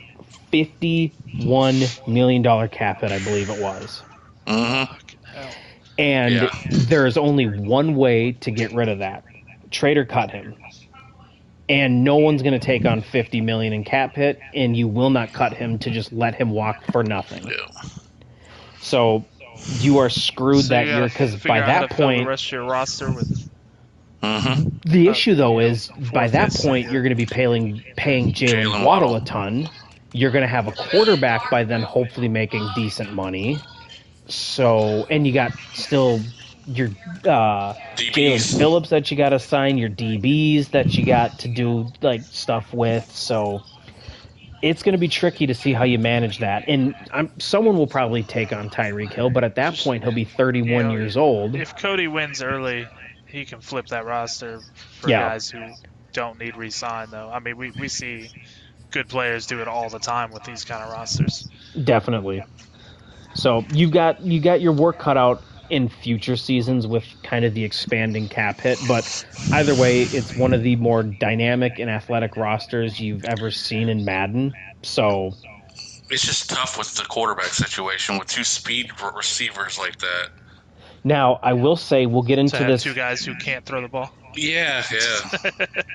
$51 million cap hit, I believe it was. And there's only one way to get rid of that: trade or cut him. And no one's going to take on $50 million in cap hit, and you will not cut him to just let him walk for nothing. So you are screwed that year, because by that point, the rest of your roster with. The issue though is by that point you're going to be paying Jalen Waddle a ton. You're going to have a quarterback by then, hopefully making decent money. So, and you got still your Jalen Phillips that you got to sign, your DBs that you got to do like stuff with. So it's going to be tricky to see how you manage that. And someone will probably take on Tyreek Hill, but at that point he'll be 31 years old. If Cody wins early, he can flip that roster for guys who don't need re-sign, though. I mean, we see good players do it all the time with these kind of rosters. Definitely. So you got your work cut out in future seasons with kind of the expanding cap hit, but either way, it's one of the more dynamic and athletic rosters you've ever seen in Madden. So It's just tough with the quarterback situation with two speed receivers like that. Now, I will say we'll get into To have this. two guys who can't throw the ball. Yeah.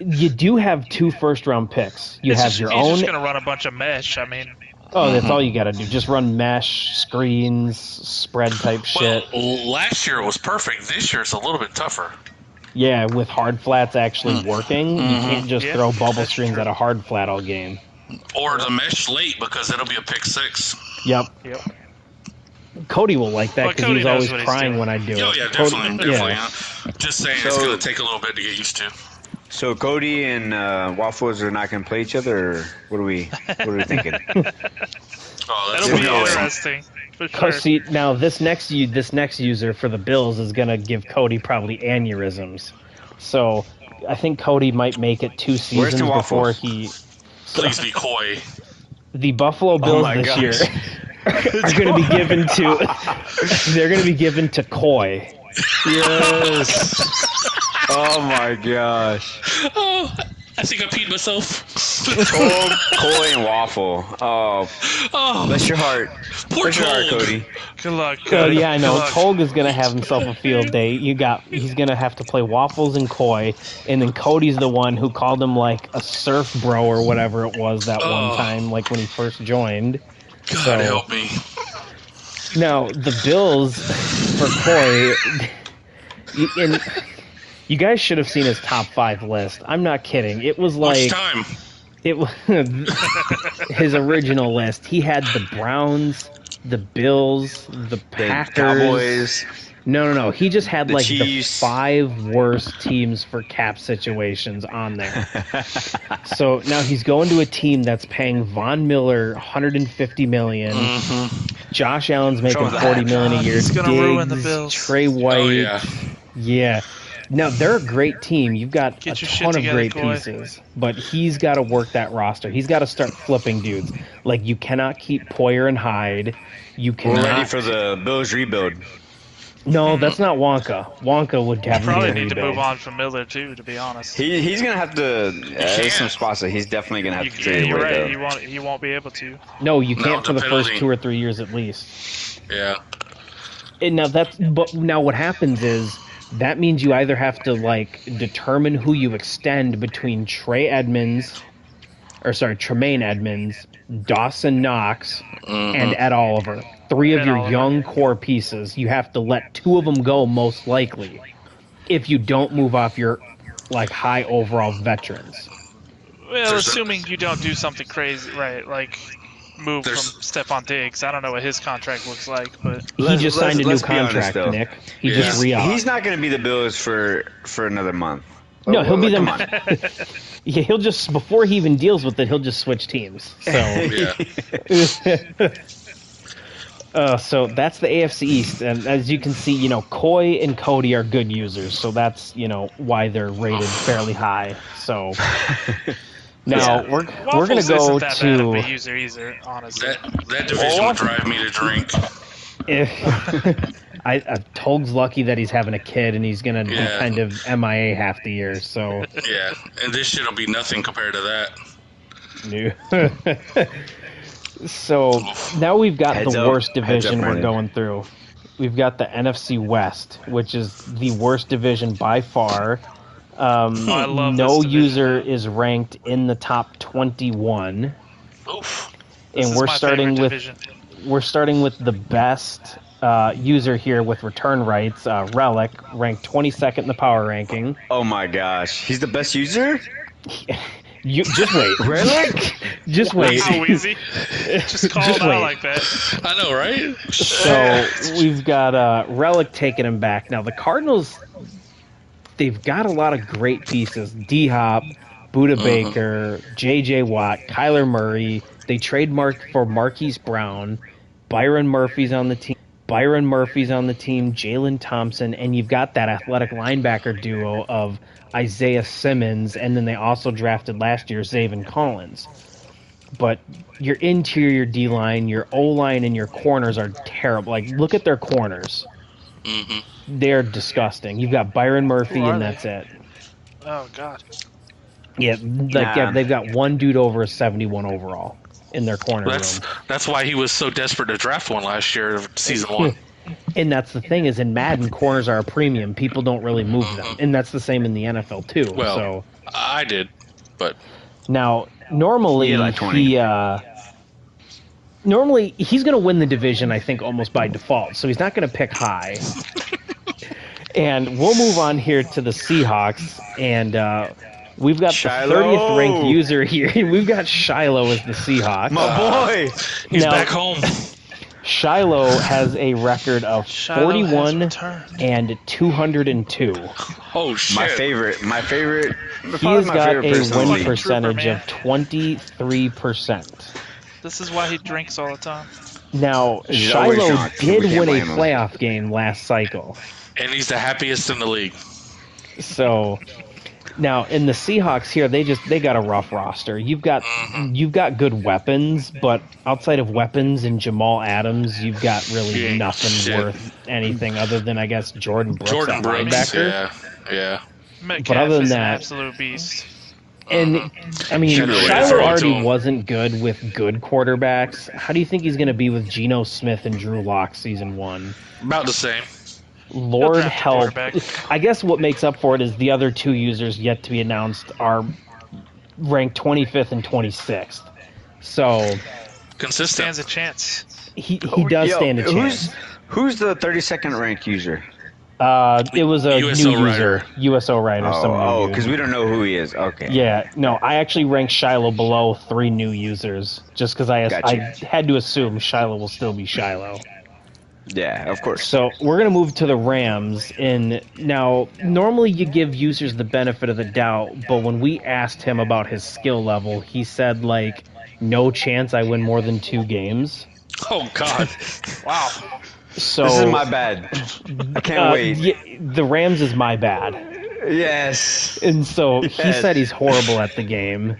You do have 2 first-round picks. You have your he's own. just going to run a bunch of mesh. I mean, Oh, that's all you got to do. Just run mesh, screens, spread type shit. Well, last year it was perfect. This year it's a little bit tougher. Yeah, with hard flats actually working, you can't just Yeah, throw bubble that's screens true. at a hard flat all game. Or the mesh late because it'll be a pick six. Yep. Cody will like that But because Cody he's knows always what he's crying doing. when I do Oh, it. yeah, Cody- definitely. yeah. Just saying it's going to take a little bit to get used to. So Cody and Waffles are not going to play each other, or what are we thinking? Oh, that's That'll be awesome. interesting. For sure. See, now this next user for the Bills is going to give Cody probably aneurysms. So I think Cody might make it 2 Where's seasons the before Waffles? he... Please be coy. The Buffalo Bills my this gosh. year are going to be given to... They're going to be given to Coy. Yes. Oh my gosh. Oh, I think I peed myself. Coy and Waffle. Oh, Oh, bless your heart. poor Bless your heart, Toad. Cody. Good luck. Yeah, I know. Good luck. Tolg is going to have himself a field day. He's going to have to play Waffles and Coy, and then Cody's the one who called him like a surf bro or whatever it was that one time, like when he first joined. God So- help me. Now, the Bills for Coy, and you guys should have seen his top 5 list. I'm not kidding. It was Much like time. it was his original list. He had the Browns, the Bills, the The Packers, Cowboys. No. He just had The like Chiefs. the 5 worst teams for cap situations on there. So now he's going to a team that's paying Von Miller $150 million. Josh Allen's making What's wrong $40 with million a God, year. he's gonna ruin the Diggs, Bills. Trey White. Oh, yeah. Yeah. Now they're a great team. You've got Get a your shit ton of together, great Coy. pieces, but he's got to work that roster. He's got to start flipping dudes. Like you cannot keep Poyer and Hyde. You We're cannot. ready for the Bills rebuild. No, that's not Wonka. Wonka would have Probably a need to rebuild. move on from Miller too, to be honest. He's gonna have to. There's can't. some spots that he's definitely gonna have to trade You're away. right. Though. He won't be able to. No, you No, can't the for the first penalty. 2 or 3 years at least. Yeah. And now what happens is that means you either have to like determine who you extend between Tremaine Edmonds, Dawson Knox, and Ed Oliver. 3 of Ed your Oliver. young core pieces. You have to let 2 of them go most likely if you don't move off your like high overall veterans. Well, There's a- assuming you don't do something crazy, right? Like move from There's- Stephon Diggs. I don't know what his contract looks like, but He just signed a new let's be honest, contract, though. Nick. He Yeah. just re-upped. He's not gonna be the Bills for another month. No, he'll be Come the. on. Yeah, he'll just before he even deals with it, he'll just switch teams. So, Yeah. so that's the AFC East, and as you can see, Coy and Cody are good users, so that's why they're rated fairly high. So now we're gonna Waffles go isn't that bad of a to user either, honestly. That division will drive me to drink. if Tolg's lucky that he's having a kid and he's gonna be Yeah. kind of MIA half the year. So. Yeah. And this shit'll be nothing compared to that. New. So now we've got Heads the up. worst Heads up, division we're Brandon. going through. We've got the NFC West, which is the worst division by far. I love no this division. user is ranked in the top 21, Oof. This and is we're my starting favorite with division. the best user here with return rights. Relic ranked 22nd in the power ranking. Oh my gosh, he's the best user. You just wait. Relic? Just wait. How easy? Just call Just it out wait. like that. I know, right? So we've got Relic taking him back. Now the Cardinals, they've got a lot of great pieces. D-Hop, Buda Baker, J.J. Watt, Kyler Murray. They trade for Marquise Brown. Byron Murphy's on the team. Jalen Thompson, and you've got that athletic linebacker duo of Isaiah Simmons, and then they also drafted last year Zaven Collins. But your interior D-line, your O-line, and your corners are terrible. Like, look at their corners. They're disgusting. You've got Byron Murphy, Who are and they? that's it. Oh God. Yeah, they've got one dude over a 71 overall. in their corner room. That's why he was so desperate to draft one last year, season 1. And that's the thing is in Madden, corners are a premium. People don't really move them. And that's the same in the NFL too. Well, so I did, but now normally normally he's going to win the division, I think, almost by default. So he's not going to pick high. And we'll move on here to the Seahawks, and we've got Shiloh. the 30th ranked user here. We've got Shiloh as the Seahawks. My boy. he's Now- back home. Shiloh has a record of Shiloh has 41 returned. and 202. Oh shit! My favorite. He has got a win league. percentage Trooper, of 23%. This is why he drinks all the time. Now, He's always Shiloh drunk, so did we can't win a blame him. playoff game last cycle. And he's the happiest in the league. So now in the Seahawks here, they got a rough roster. You've got good weapons, but outside of weapons and Jamal Adams, you've got really nothing worth anything other than, I guess, Jordan Brooks at linebacker. Yeah. Metcalf But other than is an that- absolute beast. And I mean, Should've really Shiloh thrown it to already him. wasn't good with good quarterbacks. How do you think he's going to be with Geno Smith and Drew Lock season 1? About the same. Lord draft a help. quarterback. I guess what makes up for it is the other two users yet to be announced are ranked 25th and 26th. So Consistent. Stands a chance. he does stand a chance. Who's the 32nd ranked user? It was a USO new writer. user, USO writer. Oh, because we don't know who he is. Okay. Yeah, no, I actually ranked Shiloh below 3 new users just because I Gotcha. had to assume Shiloh will still be Shiloh. Yeah, of course. So we're going to move to the Rams. And now, normally you give users the benefit of the doubt, but when we asked him about his skill level, he said, like, no chance I win more than 2 games. Oh God. Wow. So This is my bad. I can't wait. yeah, the Rams is my bad. Yes. And so he Yes. said he's horrible at the game.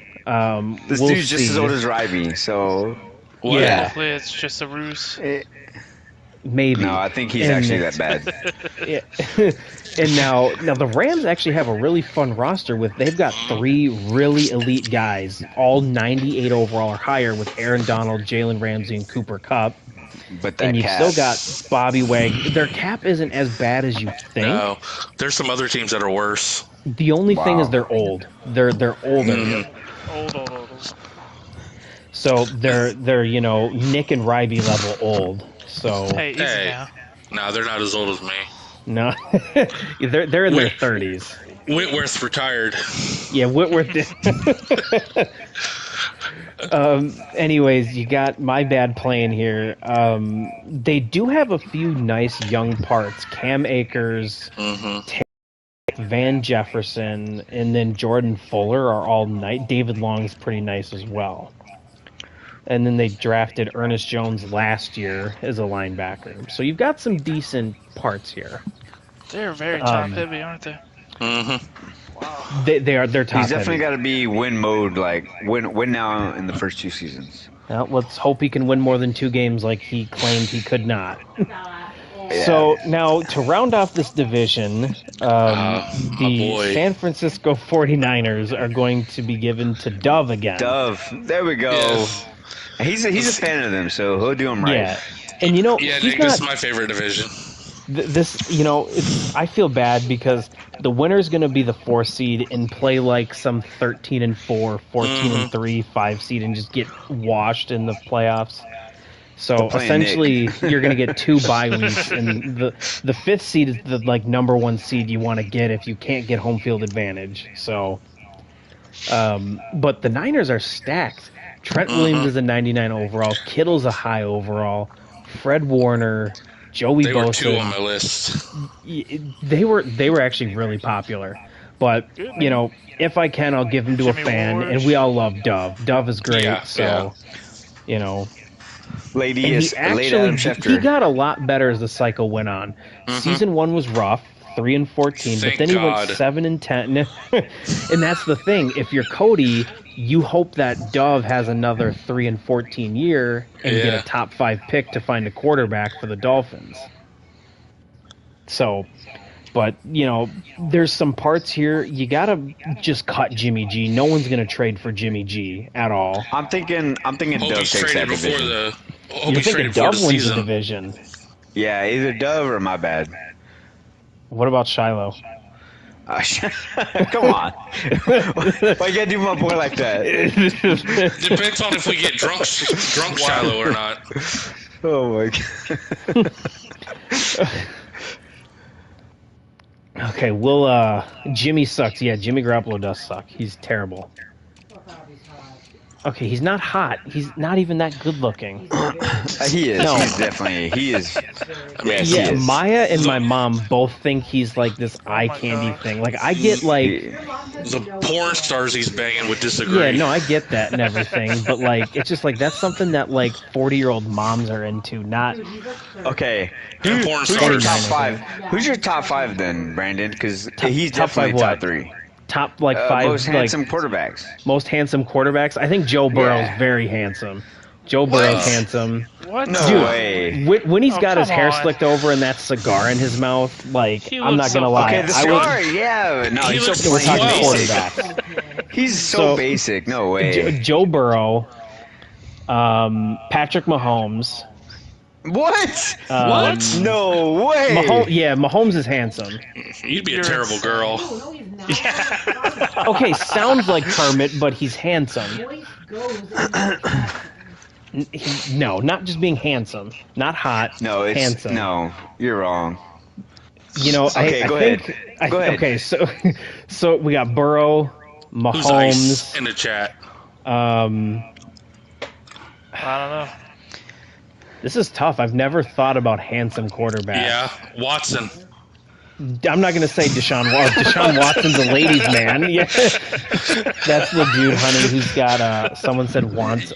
This We'll dude's just see. as old as Ryby, so What? Yeah. Hopefully it's just a ruse. Maybe. no, I think he's And- actually that bad. Yeah. And now the Rams actually have a really fun roster with they've got 3 really elite guys, all 98 overall or higher, with Aaron Donald, Jalen Ramsey, and Cooper Kupp. But that And you've cat. still got Bobby Wag. Their cap isn't as bad as you think. No, there's some other teams that are worse. The only thing Wow. is they're old. They're older. Old. So they're Nick and Ryby level old. So Hey, easy Hey. now. No, they're not as old as me. no, they're in their 30s. Whitworth's retired. Yeah, Whitworth did. Anyways, you got my bad playing here. They do have a few nice young parts. Cam Akers, Van Jefferson, and then Jordan Fuller are all nice. David Long's pretty nice as well. And then they drafted Ernest Jones last year as a linebacker. So you've got some decent parts here. They're very top heavy, aren't they? They're top He's definitely heavy. got to be win mode, like win now in the first 2 seasons. Well, let's hope he can win more than 2 games like he claimed he could not. So now to round off this division, the boy. San Francisco 49ers are going to be given to Dove again. Dove, there we go. Yes. He's a fan of them, so he'll do them right. Yeah. And Yeah, he's Nick, not this is my favorite division. I feel bad because the winner's going to be the 4 seed and play like some 13-4, 14-3, 5 seed and just get washed in the playoffs. So playing essentially, you're going to get 2 bye weeks, and the 5th seed is the number 1 seed you want to get if you can't get home field advantage. So, but the Niners are stacked. Trent Williams is a 99 overall. Kittle's a high overall. Fred Warner, Joey They were Bosa. 2 on my list. They were actually really popular. But, if I can, I'll give them to a Jimmy fan. Ward. And we all love Dove. Dove is great. Yeah, so, Lady and is he late Adam actually Schefter. he got a lot better as the cycle went on. Season 1 was rough, 3-14, but Thank then he God. went 7-10. And that's the thing. If you're Cody, you hope that Dove has another 3-14 year and get Yeah. a top 5 pick to find a quarterback for the Dolphins. So, But, there's some parts here. You got to just cut Jimmy G. No one's going to trade for Jimmy G at all. I'm thinking Dub takes that division. You're thinking Dub wins the division. Yeah, either Dub or my bad. What about Shiloh? Come on. Why you gotta do my boy like that? Depends on if we get drunk Shiloh or not. Oh my god. Okay, Jimmy sucks. Yeah, Jimmy Garoppolo does suck. He's terrible. Okay, he's not hot. He's not even that good looking. He is. No. He is. Yes, Yeah, he is. Maya and my mom both think he's like this eye candy thing. Like, I get the porn stars he's banging would disagree. Yeah, no, I get that and everything, but like, it's just like that's something that like 40-year-old moms are into. Not okay. And porn Who's your stars. top five? Who's your top five then, Brandon? Because he's top definitely five top what? three. top like five Most like handsome quarterbacks. most handsome quarterbacks. I think Joe Burrow's very handsome. Joe Burrow's handsome. What? No Dude, way. when he's got his come hair on. slicked over and that cigar in his mouth, like He I'm not looks gonna so lie. Okay, the I would- cigar, yeah. No, He he's looks so we're talking Wow. quarterbacks. He's so So- basic. No way. Joe Burrow, Patrick Mahomes. What? What? No way. Mahomes is handsome. You'd be a terrible girl. No, he's not. Okay, sounds like Kermit, but he's handsome. Voice goes in No, not just being handsome, not hot. No, it's handsome. no. You're wrong. Okay, go think, ahead. Go ahead. Okay, so we got Burrow, Who's ice Mahomes. in the chat? I don't know. This is tough. I've never thought about handsome quarterbacks. Yeah, Watson. I'm not gonna say Deshaun Watson. Deshaun Watson's a ladies' man. Yeah, that's the dude, honey, who's got. Someone said Watson's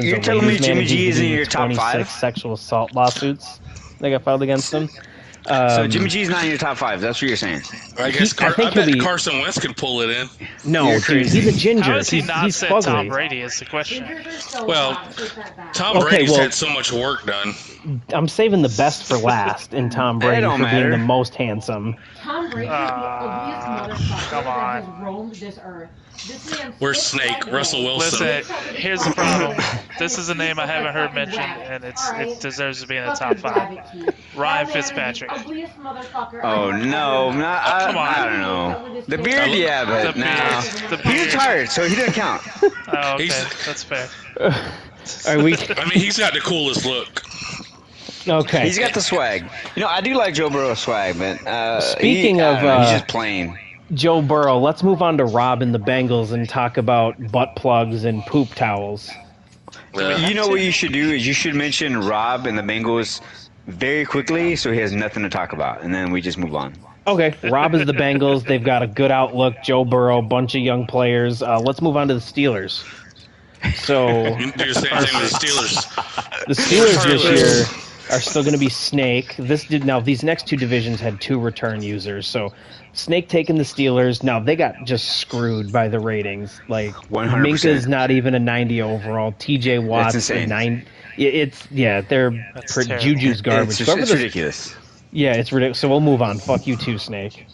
you're a telling me ladies' man. Jimmy and G he's isn't in getting your top 26 five? sexual assault lawsuits that got filed against him. So Jimmy G's not in your top five. That's what you're saying. I guess I think I bet he'll be- Carson Wentz could pull it in. No, You're dude, crazy. he's a ginger. How is he he's not he's said fugly. Tom Brady is the question. gingers are so Well, hot, take that back. Tom Okay, Brady's well- had so much work done. I'm saving the best for last in Tom Brady don't for matter. being the most handsome. Tom Brady is the ugliest motherfucker come that on. has roamed this earth. This man Where's sits Snake? right Russell there. Wilson. Listen, here's the problem. This is a name I haven't heard mentioned, and it deserves to be in the top five. Ryan Fitzpatrick. Oh no, Come on. I don't know. The beard, yeah, but The no. beard. The He beard. retired, so he didn't count. Oh, okay, He's- that's fair. Are we I mean, he's got the coolest look. okay? He's got the swag. I do like Joe Burrow's swag, but Speaking I of, don't know, he's uh, just plain. Joe Burrow. Let's move on to Rob and the Bengals and talk about butt plugs and poop towels. You know what you should do is you should mention Rob and the Bengals very quickly, so he has nothing to talk about, and then we just move on. Okay, Rob is the Bengals. They've got a good outlook. Joe Burrow, bunch of young players. Let's move on to the Steelers. So You do the same thing with the Steelers. the Steelers this year are still going to be Snake. These next two divisions had two return users. So Snake taking the Steelers. Now they got just screwed by the ratings. Like 100%. Minka's not even a 90 overall. TJ Watt's a insane. 9. They're That's pretty, terrible. Juju's garbage. It's Whoever the- ridiculous. Yeah, it's ridiculous. So we'll move on. Fuck you too, Snake.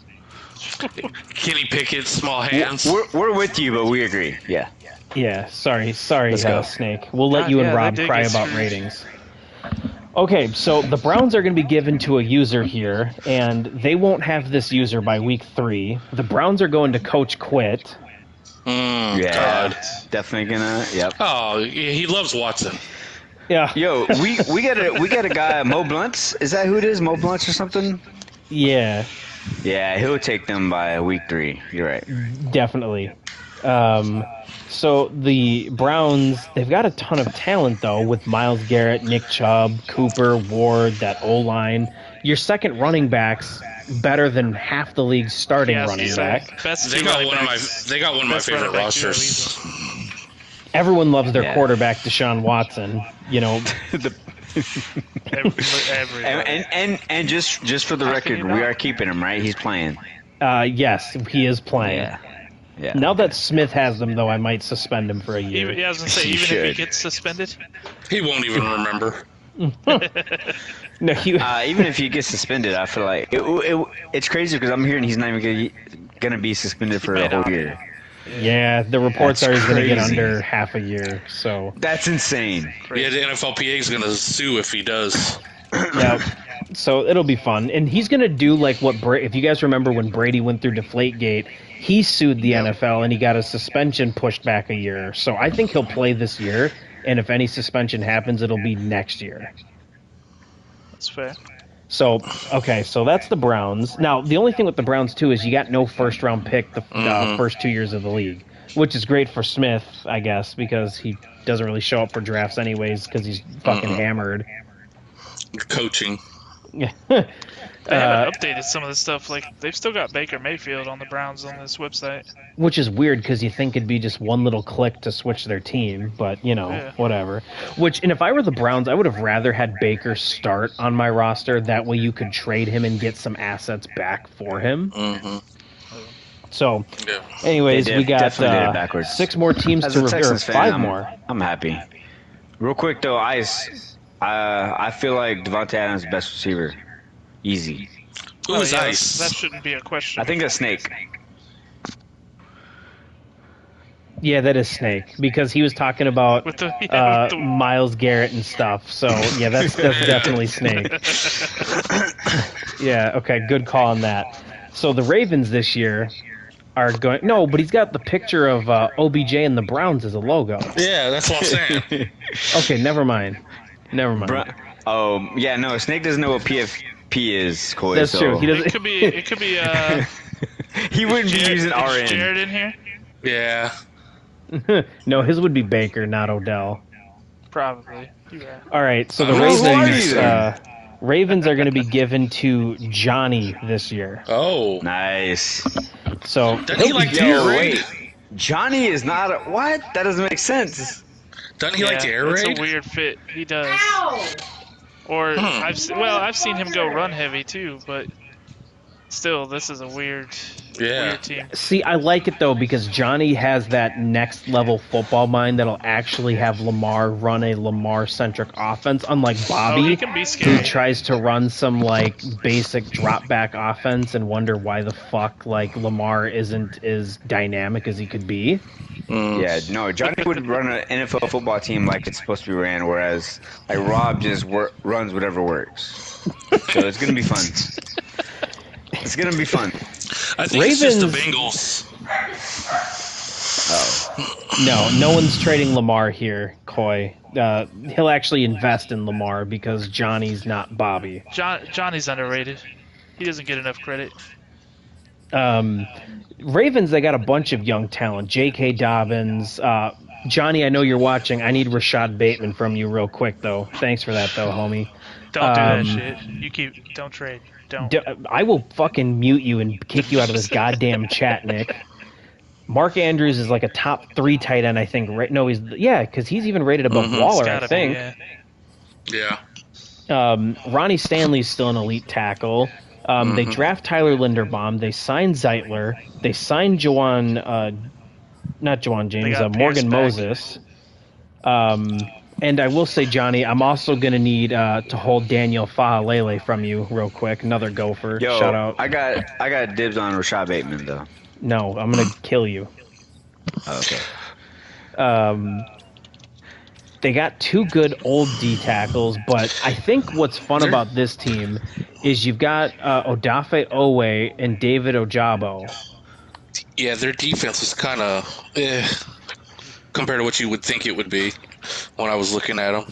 Kenny Pickett, small hands. We're with you, but we agree. Yeah. Yeah, sorry, Let's go. Snake. We'll let you and yeah, Rob they did cry get about screwed. ratings. Okay, so the Browns are going to be given to a user here, and they won't have this user by week 3. The Browns are going to coach quit. Yeah. God. Definitely gonna. Yep. Oh, he loves Watson. Yeah, Yo, we got a guy, Mo Blunts. Is that who it is? Mo Blunts or something? yeah, Yeah, he'll take them by week 3. You're right. definitely. So the Browns, they've got a ton of talent, though, with Myles Garrett, Nick Chubb, Cooper, Ward, that O-line. Your second running back's better than half the league's starting Yes, running so back. best They two got running one of my backs. they got one of my Best favorite running back duo rosters. Everyone loves their Yeah. quarterback, Deshaun Watson. Everybody. And just for the record, we are keeping him, right? He's playing. Yes, he is playing. Yeah. Now that Smith has them, though, I might suspend him for a year. Even, yeah, I was gonna say, You even if he should. gets suspended. He won't even remember. No, Even if he gets suspended, I feel like it's crazy because I'm hearing he's not even gonna be suspended for a whole year. Yeah, the reports That's are he's going to get crazy. under half a year. So That's insane. Yeah, the NFLPA is going to sue if he does. yeah, so it'll be fun, and he's going to do like what if you guys remember when Brady went through Deflategate, he sued the NFL and he got a suspension pushed back a year. So I think he'll play this year, and if any suspension happens, it'll be next year. That's fair. So, okay, so that's the Browns. Now, the only thing with the Browns, too, is you got no first-round pick the first 2 years of the league, which is great for Smith, I guess, because he doesn't really show up for drafts anyways because he's fucking hammered. Coaching. Yeah. They haven't updated some of the stuff. Like, they've still got Baker Mayfield on the Browns on this website. Which is weird because you think it'd be just one little click to switch their team, but, whatever. And if I were the Browns, I would have rather had Baker start on my roster. That way you could trade him and get some assets back for him. Mm-hmm. So, anyways, we got definitely did it backwards. 6 more teams As to a review, Texans fan, 5 more. I'm happy. Real quick though, Ice. I feel like Devontae Adams is the best receiver. Easy. Who's yeah, Ice? That shouldn't be a question. I think that's Snake. Yeah, that is Snake because he was talking about With the Myles Garrett and stuff. So yeah, that's definitely Snake. Yeah, okay, good call on that. So the Ravens this year are going. No, but he's got the picture of OBJ and the Browns as a logo. Yeah, that's what I'm saying. Okay, never mind. Oh yeah, no, Snake doesn't know what PFP is. Coy, That's so. true. He doesn't. It could be. He wouldn't be using Is RN. Jared in here? Yeah. No, his would be Baker, not Odell. Probably. Yeah. All right, so the Who are Ravens. you? Ravens are going to be given to Johnny this year. Oh. Nice. So Doesn't he like the air raid? Johnny is not a, what? That doesn't make sense. Doesn't he like the air It's raid? a weird fit. He does. Ow! Or I've seen him go run heavy too, but still, this is a weird team. See, I like it though because Johnny has that next level football mind that'll actually have Lamar run a Lamar centric offense, unlike Bobby, he can be scary. who tries to run some like basic drop back offense and wonder why the fuck like Lamar isn't as dynamic as he could be. Yeah, no, Johnny would run an NFL football team like it's supposed to be ran, whereas like Rob just runs whatever works. So it's gonna be fun. It's gonna be fun. I think it's just the Bengals. No one's trading Lamar here, Coy. He'll actually invest in Lamar because Johnny's not Bobby. Johnny's underrated. He doesn't get enough credit. Ravens, they got a bunch of young talent. J.K. Dobbins. Johnny, I know you're watching. I need Rashad Bateman from you real quick, though. Thanks for that, though, homie. Don't do that shit. Don't trade. Don't. I will fucking mute you and kick you out of this goddamn chat, Nick. Mark Andrews is like a top 3 tight end, I think. Right? No, because he's even rated above Waller, I think. Yeah. Ronnie Stanley's still an elite tackle. They draft Tyler Linderbaum. They signed Zeitler. They signed not Jawan James, Morgan Moses. And I will say, Johnny, I'm also going to need to hold Daniel Fahalele from you real quick. Another gopher. Yo, Shout out. I got dibs on Rashad Bateman though. No, I'm going to kill you. Oh, okay. They got 2 good old D tackles, but I think what's fun about this team is you've got Odafe Owe and David Ojabo. Yeah, their defense is kind of compared to what you would think it would be when I was looking at them.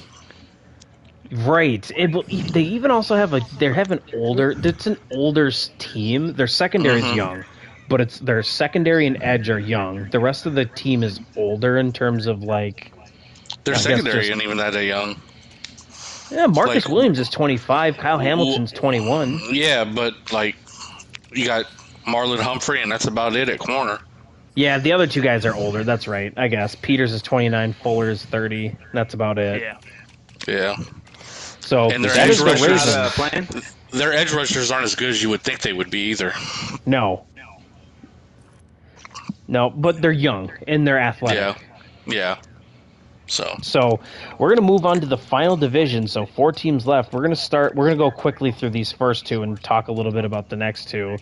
Right. They even also have it's an older team. Their secondary is young, but their secondary and edge are young. The rest of the team is older in terms of like. Their secondary isn't even that young. Yeah, Marcus Williams is 25. Kyle Hamilton's 21. Yeah, but like you got Marlon Humphrey, and that's about it at corner. Yeah, the other 2 guys are older. That's right, I guess. Peters is 29. Fuller is 30. That's about it. Yeah. So and their that is edge the rushers, Ravens. Their edge rushers aren't as good as you would think they would be either. No, but they're young and they're athletic. Yeah. So we're going to move on to the final division. So 4 teams left. We're going to go quickly through these first 2 and talk a little bit about the next 2.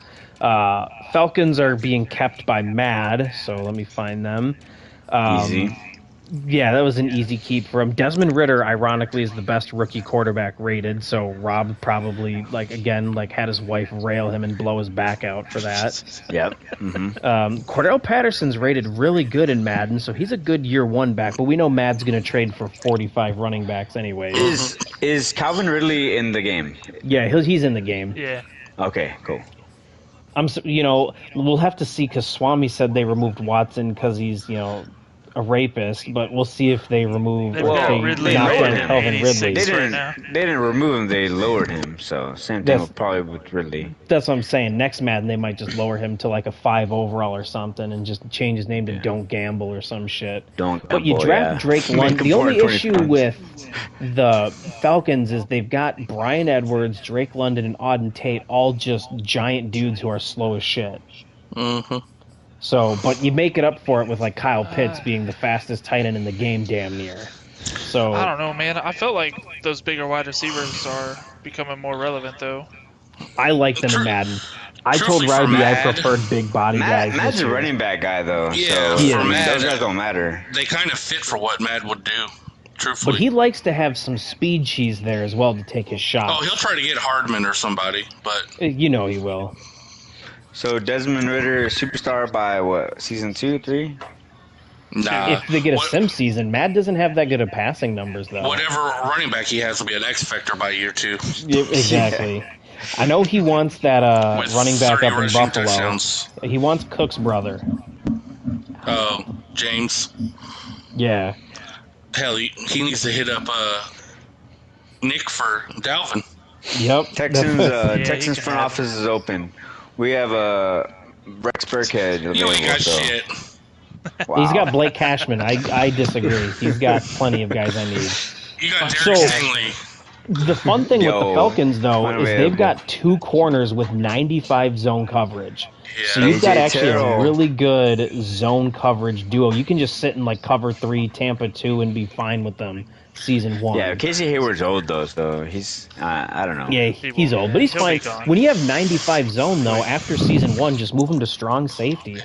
Falcons are being kept by Mad, so let me find them. Easy. Yeah, that was an easy keep for him. Desmond Ridder, ironically, is the best rookie quarterback rated, so Rob probably, had his wife rail him and blow his back out for that. Yep. Mm-hmm. Cordell Patterson's rated really good in Madden, so he's a good year 1 back, but we know Mad's going to trade for 45 running backs anyway. Is Calvin Ridley in the game? Yeah, he's in the game. Yeah. Okay, cool. We'll have to see, because Swami said they removed Watson because he's, a rapist, but we'll see if they remove They've got Ridley knock lowered down him Calvin 86 Ridley. right now. They didn't remove him, they lowered him, so same thing probably with Ridley. That's what I'm saying. Next Madden, they might just lower him to like a 5 overall or something and just change his name to Don't Gamble or some shit. But you draft Drake London. The only issue with the Falcons is they've got Brian Edwards, Drake London, and Auden Tate, all just giant dudes who are slow as shit. Mm-hmm. So, but you make it up for it with like Kyle Pitts being the fastest tight end in the game damn near. So I don't know, man. I felt like those bigger wide receivers are becoming more relevant, though. I like them in Madden. I told Robbie I preferred big body guys. Mad's a running back guy, though. Yeah, so for Mad, those guys don't matter. They kind of fit for what Mad would do, truthfully. But he likes to have some speed cheese there as well to take his shot. Oh, he'll try to get Hardman or somebody, but You know he will. So Desmond Ridder, superstar by what, season 2, 3? nah. If they get a sim season, Mad doesn't have that good of passing numbers, though. Whatever running back he has will be an X factor by year 2. Yeah, exactly. I know he wants that With running back 30 up in rushing Buffalo. touchdowns. He wants Cook's brother. Oh, James. Yeah. Hell, he needs to hit up Nick for Dalvin. Yep. Texans front office is open. We have Rex Burkhead. You ain't got shit. Wow. He's got Blake Cashman. I disagree. He's got plenty of guys I need. You got So- Derek Stingley. The fun thing with the Falcons, though, is unavailable. they've got 2 corners with 95 zone coverage. Yeah. So you've got AJ actually Terrell. a really good zone coverage duo. You can just sit in like cover 3, Tampa 2, and be fine with them season 1. Yeah, Casey Hayward's old though, so he's I don't know. Yeah, he's old, but he's He'll be fine. gone. When you have 95 zone, though, after season 1, just move him to strong safety.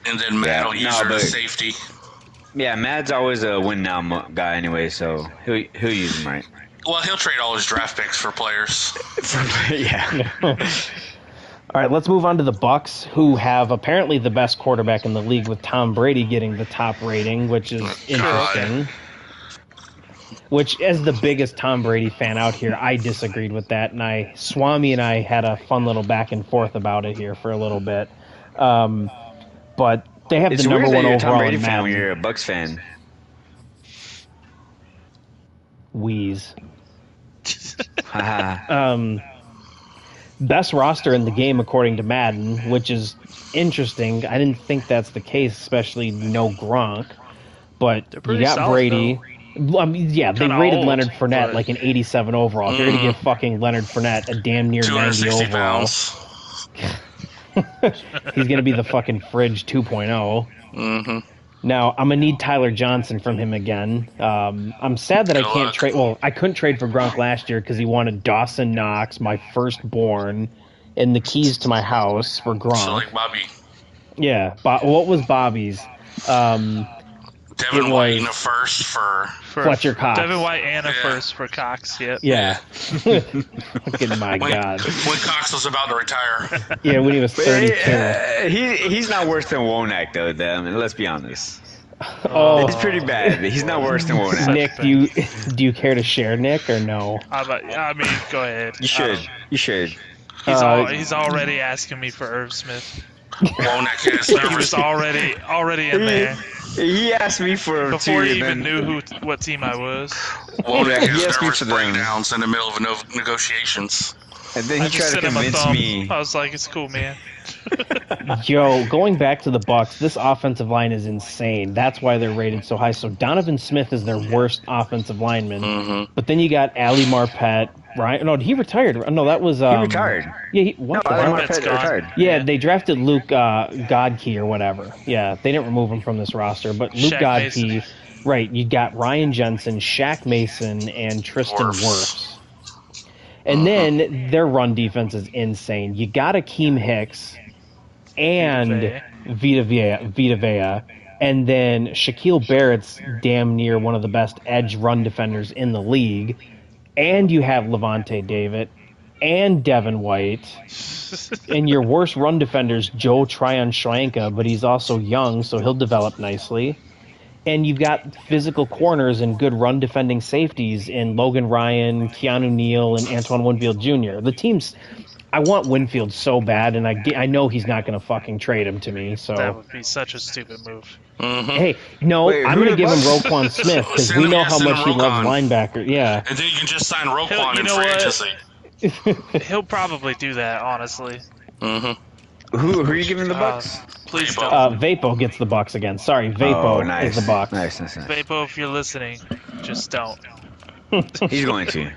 And then Matt will use her but- as safety. Yeah, Mad's always a win now guy anyway, so he'll use him right. Well, he'll trade all his draft picks for players. Yeah. All right, let's move on to the Bucks, who have apparently the best quarterback in the league, with Tom Brady getting the top rating, which is interesting. Which, as the biggest Tom Brady fan out here, I disagreed with that, and Swami and I had a fun little back and forth about it here for a little bit. But they have It's the number weird that one you're a Tom overall Brady in fan when Madden. you're a Bucks fan. Wheeze. Haha. Best roster in the game according to Madden, which is interesting. I didn't think that's the case, especially no Gronk. But you pretty got solid, Brady. I mean, yeah, they Kinda rated old, Leonard Fournette but- like an 87 overall. If you're going to give fucking Leonard Fournette a damn near 90 260 overall, pounds. he's going to be the fucking fridge 2.0. Mm-hmm. Now, I'm going to need Tyler Johnson from him again. I'm sad that I Good can't luck. trade. Well, I couldn't trade for Gronk last year because he wanted Dawson Knox, my firstborn, and the keys to my house for Gronk. So like Bobby. Yeah. What was Bobby's? Devin It White was- in the first for Fletcher Cox. Devin White and a Yeah. first for Cox. Yep. Yeah. Fucking my God. when Cox was about to retire. Yeah, when he was 32. He's not worse than Wonak though. Let's be honest. Oh, He's pretty bad. He's not worse than Wonak. Nick, do you care to share, Nick, or no? I mean, go ahead. You should. You should. He's already asking me for Irv Smith. Wonak has He never was already in there He asked me for before two, he even and then- knew what team I was. Wonak He has asked me nervous for them. breakdowns in the middle of negotiations. And then I he just tried to sent him a convince thumb. me. I was like, "It's cool, man." Yo, going back to the Bucks, this offensive line is insane. That's why they're rated so high. So Donovan Smith is their worst offensive lineman. Mm-hmm. But then you got Ali Marpet, Ryan. No, he retired. No, that was He retired. Yeah, what No, the hell? Lamar That's gone. retired. Yeah, they drafted Luke Godkey or whatever. Yeah, they didn't remove him from this roster, but Luke Shaq Godkey, Mason. right? You got Ryan Jensen, Shaq Mason, and Tristan Wirfs. Wirfs. And then their run defense is insane. You got Akeem Hicks and Vita Vea, and then Shaquille Barrett's damn near one of the best edge run defenders in the league. And you have Levante David and Devin White. And your worst run defender's Joe Tryon-Schlenka, but he's also young, so he'll develop nicely. And you've got physical corners and good run defending safeties in Logan Ryan, Keanu Neal, and Antoine Winfield Jr. The team's... I want Winfield so bad, and I know he's not going to fucking trade him to me. So That would be such a stupid move. hey, no, Wait, I'm who going to the give him Bucks? Roquan Smith because Send we him- know yeah, how send much him he loves Roquan. linebacker. Yeah. And then you can just sign Roquan You in know free what? agency. He'll probably do that, honestly. Mm-hmm. Who are you giving the Bucks? Please Vapo. don't. Vapo gets the Bucks again. Sorry, Vapo nice. is the Bucks. Nice. Vapo, if you're listening, just don't. He's going to.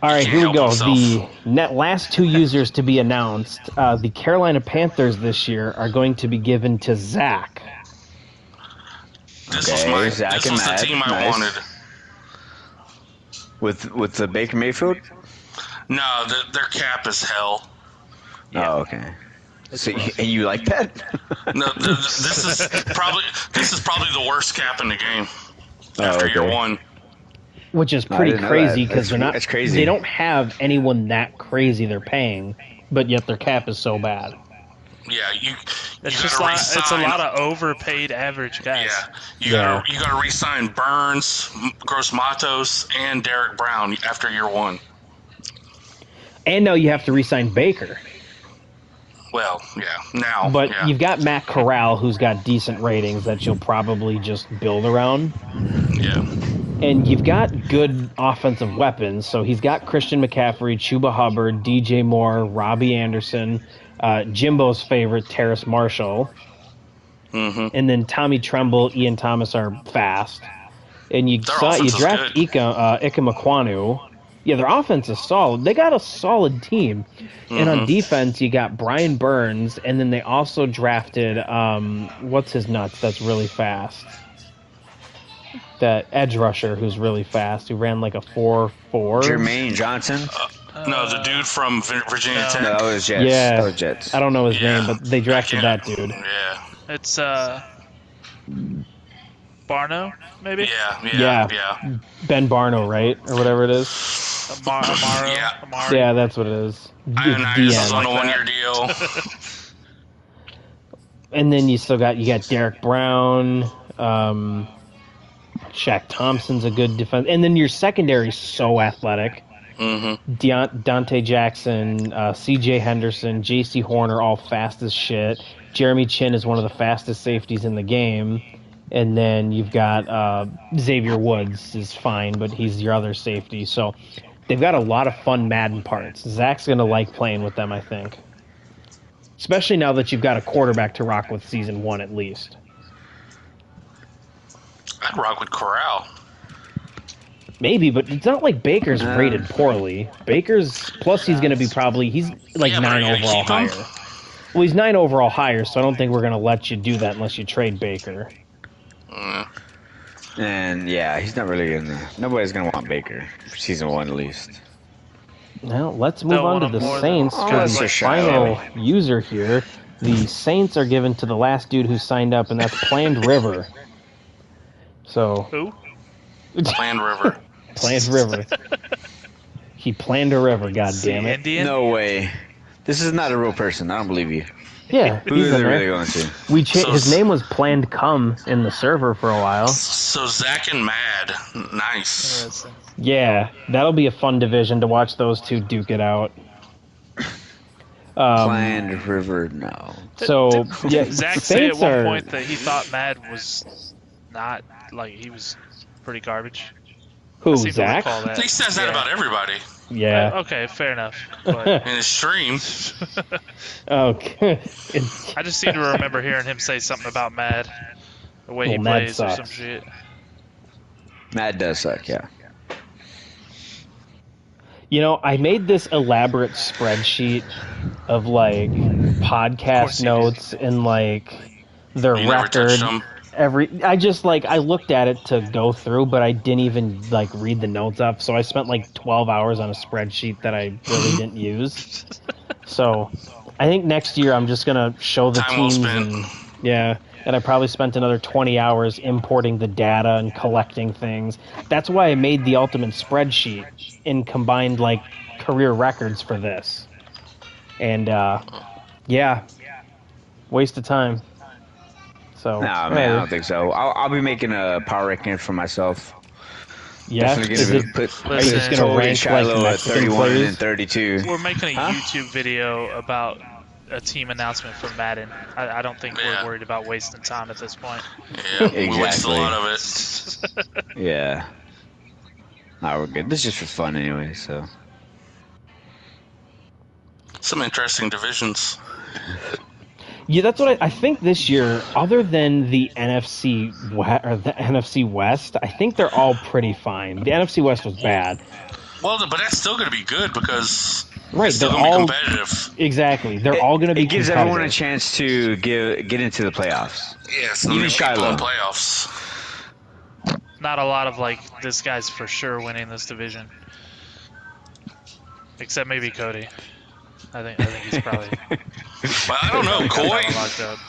All right, He here we can't go. help The himself. last two users to be announced. The Carolina Panthers this year are going to be given to Zach. This Okay, was Zach this and was the Matt. team I Nice. wanted. With the Baker Mayfield? No, their cap is hell. Oh, okay. So, and you like that? No, this is probably the worst cap in the game after okay. year one. Which is No, I pretty didn't know crazy that. because they're not. That's crazy. They don't have anyone that crazy they're paying, but yet their cap is so bad. Yeah, you It's gotta just it's a re-sign- lot of overpaid average guys. Yeah, you gotta re-sign Burns, Gross Matos, and Derek Brown after year one. And now you have to re-sign Baker, Well, yeah, now. but yeah. you've got Matt Corral who's got decent ratings that you'll probably just build around. Yeah. And you've got good offensive weapons. So he's got Christian McCaffrey, Chuba Hubbard, DJ Moore, Robbie Anderson, Jimbo's favorite, Terrace Marshall. Mm-hmm. And then Tommy Tremble, Ian Thomas are fast. And you Their offense is draft good. Ika Makwanu. Yeah, their offense is solid. They got a solid team. And on defense, you got Brian Burns, and then they also drafted, what's his nuts that's really fast? That edge rusher who's really fast, who ran like a 4.4. Jermaine Johnson? No, the dude from Virginia no. Tech. No, that was Jets. Yeah. That was Jets. I don't know his Yeah. name, but they drafted that dude. Yeah. It's Barno, maybe? Yeah. Ben Barno, right? Or whatever it is. Amaro. Yeah. Amari. Yeah, that's what it is. Ionitis is on a DN. one-year deal. And then you got Derek Brown, Shaq Thompson's a good defense. And then your secondary is so athletic. Mm-hmm. Dante Jackson, C.J. Henderson, J.C. Horner, all fast as shit. Jeremy Chin is one of the fastest safeties in the game. And then you've got Xavier Woods is fine, but he's your other safety. So they've got a lot of fun Madden parts. Zach's going to like playing with them, I think. Especially now that you've got a quarterback to rock with season one at least. I'd rock with Corral. Maybe, but it's not like Baker's rated poorly. Baker's plus he's going to be he's like Yeah, but are 9 you gonna overall keep him? higher. Well, he's 9 overall higher, so I don't think we're going to let you do that unless you trade Baker. And yeah, he's not really nobody's gonna want Baker for season one at least. Now let's move They'll on to want the him more Saints than- for Unless the they're shy final away. user here. The Saints are given to the last dude who signed up, and that's Planned River. So Who? Planned River. Planned River. He planned a river. God damn it. Indian? No way. This is not a real person. I don't believe you. Yeah, Who he's is in it there. really going to? His name was Planned Cum in the server for a while. So Zach and Mad. Nice. Interesting. Yeah, that'll be a fun division to watch those two duke it out. Planned River, no. So yeah, Zach said at Saints one are. point that he thought Mad was not, like, he was pretty garbage. I Who, seem to Zach? recall that. He says that Yeah. about everybody Yeah. Okay, fair enough. But in his stream. Okay. I just seem to remember hearing him say something about Mad, the way he Well, Mad plays or some sucks. shit. Mad does suck, yeah. You know, I made this elaborate spreadsheet of like podcast notes and like the You never record. touched them. I looked at it to go through, but I didn't even like read the notes up. So I spent like 12 hours on a spreadsheet that I really didn't use. So I think next year I'm just gonna show the Time well teams spent. and yeah. And I probably spent another 20 hours importing the data and collecting things. That's why I made the ultimate spreadsheet and combined like career records for this. And yeah, waste of time. So Nah, man, I don't think so. I'll be making a power ranking for myself. yeah, Definitely is gonna it, put are you just gonna rank like Shiloh at Mexican 31 players? and 32. We're making a Huh? YouTube video about a team announcement for Madden. I don't think Yeah. we're worried about wasting time at this point. Yeah, we wasted a Exactly. lot of it. Yeah. Nah, we're good. This is just for fun anyway, so. Some interesting divisions. Yeah, that's what I think this year. Other than the NFC or the NFC West, I think they're all pretty fine. The NFC West was bad. Well, but that's still going to be good because Right, it's still they're going to all be competitive. exactly. They're all going to be. It gives everyone a competitive. chance to get into the playoffs. Yeah, so Even many people Shiloh. in playoffs. Not a lot of like this guy's for sure winning this division, except maybe Cody. I think he's probably But I don't know. got Coy, that one locked up.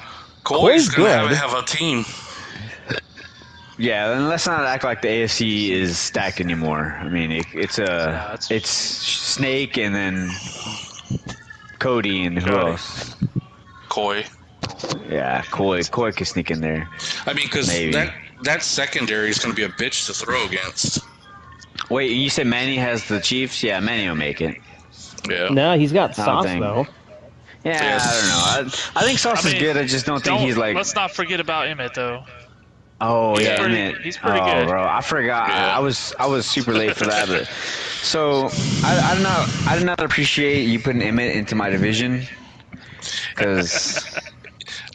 Coy's going good. to have a team. Yeah, and let's not act like the AFC is stacked anymore. I mean, it's it's- Snake and then Cody and who Cody. else? Coy. Yeah, Coy can sneak in there. I mean, because Maybe. that secondary is going to be a bitch to throw against. Wait, you said Manny has the Chiefs? Yeah, Manny will make it. Yeah. No, he's got I don't sauce think- though. Yeah, Yes. I don't know. I think Sauce I is mean, good. I just don't think he's like. Let's not forget about Emmett though. Oh He's yeah, pretty- Emmett. he's pretty oh, good. bro. I forgot. Yeah. I was super late for that, but so I did not appreciate you putting Emmett into my division because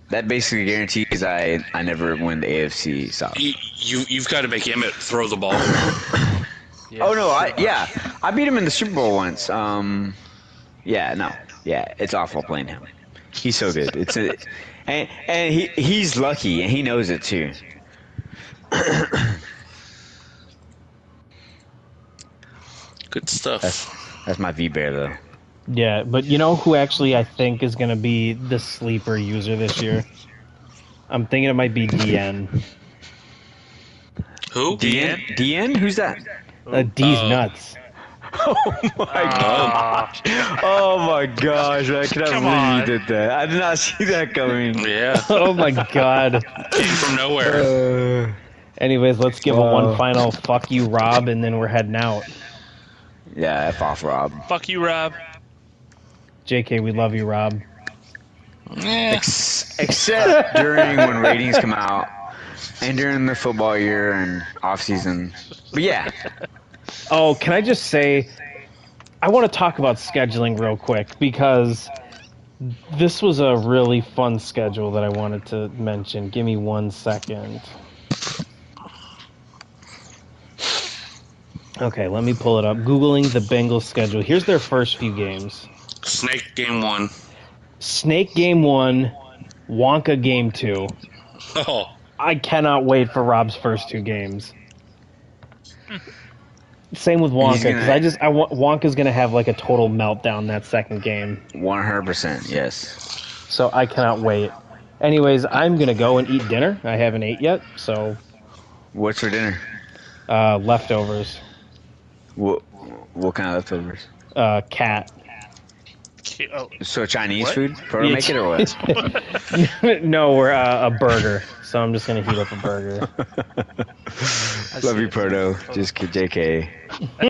that basically guarantees I never win the AFC South. You've got to make Emmett throw the ball. Yeah, Oh no, pretty much. I beat him in the Super Bowl once. It's awful playing him. He's so good. And he's lucky and he knows it too. Good stuff. That's my V Bear though. Yeah, but you know who actually I think is going to be the sleeper user this year? I'm thinking it might be DN. Who? DN? Who's that? D's nuts. Oh my gosh! Oh my gosh! I cannot Come believe on. you did that. I did not see that coming. Yeah. Oh my god. Came from nowhere. Anyways, let's give a Wow. one final fuck you, Rob, and then we're heading out. Yeah, F off, Rob. Fuck you, Rob. JK, we love you, Rob. Yeah. Except during when ratings come out, and during the football year and off season. But yeah, Oh, can I just say, I want to talk about scheduling real quick because this was a really fun schedule that I wanted to mention. Give me 1 second. Okay, let me pull it up. Googling the Bengals schedule. Here's their first few games. Snake game 1. Snake game 1, Wonka game 2. Oh. I cannot wait for Rob's first 2 games. Same with Wonka, because Wonka's gonna have like a total meltdown that second game. 100%. Yes. So I cannot wait. Anyways, I'm gonna go and eat dinner. I haven't ate yet, so What's for dinner? leftovers. What kind of leftovers? Cat. Oh, So Chinese What? food? Pro make it or what? No, we're a burger. So I'm just gonna heat up a burger. Love you, Proto. Just JK.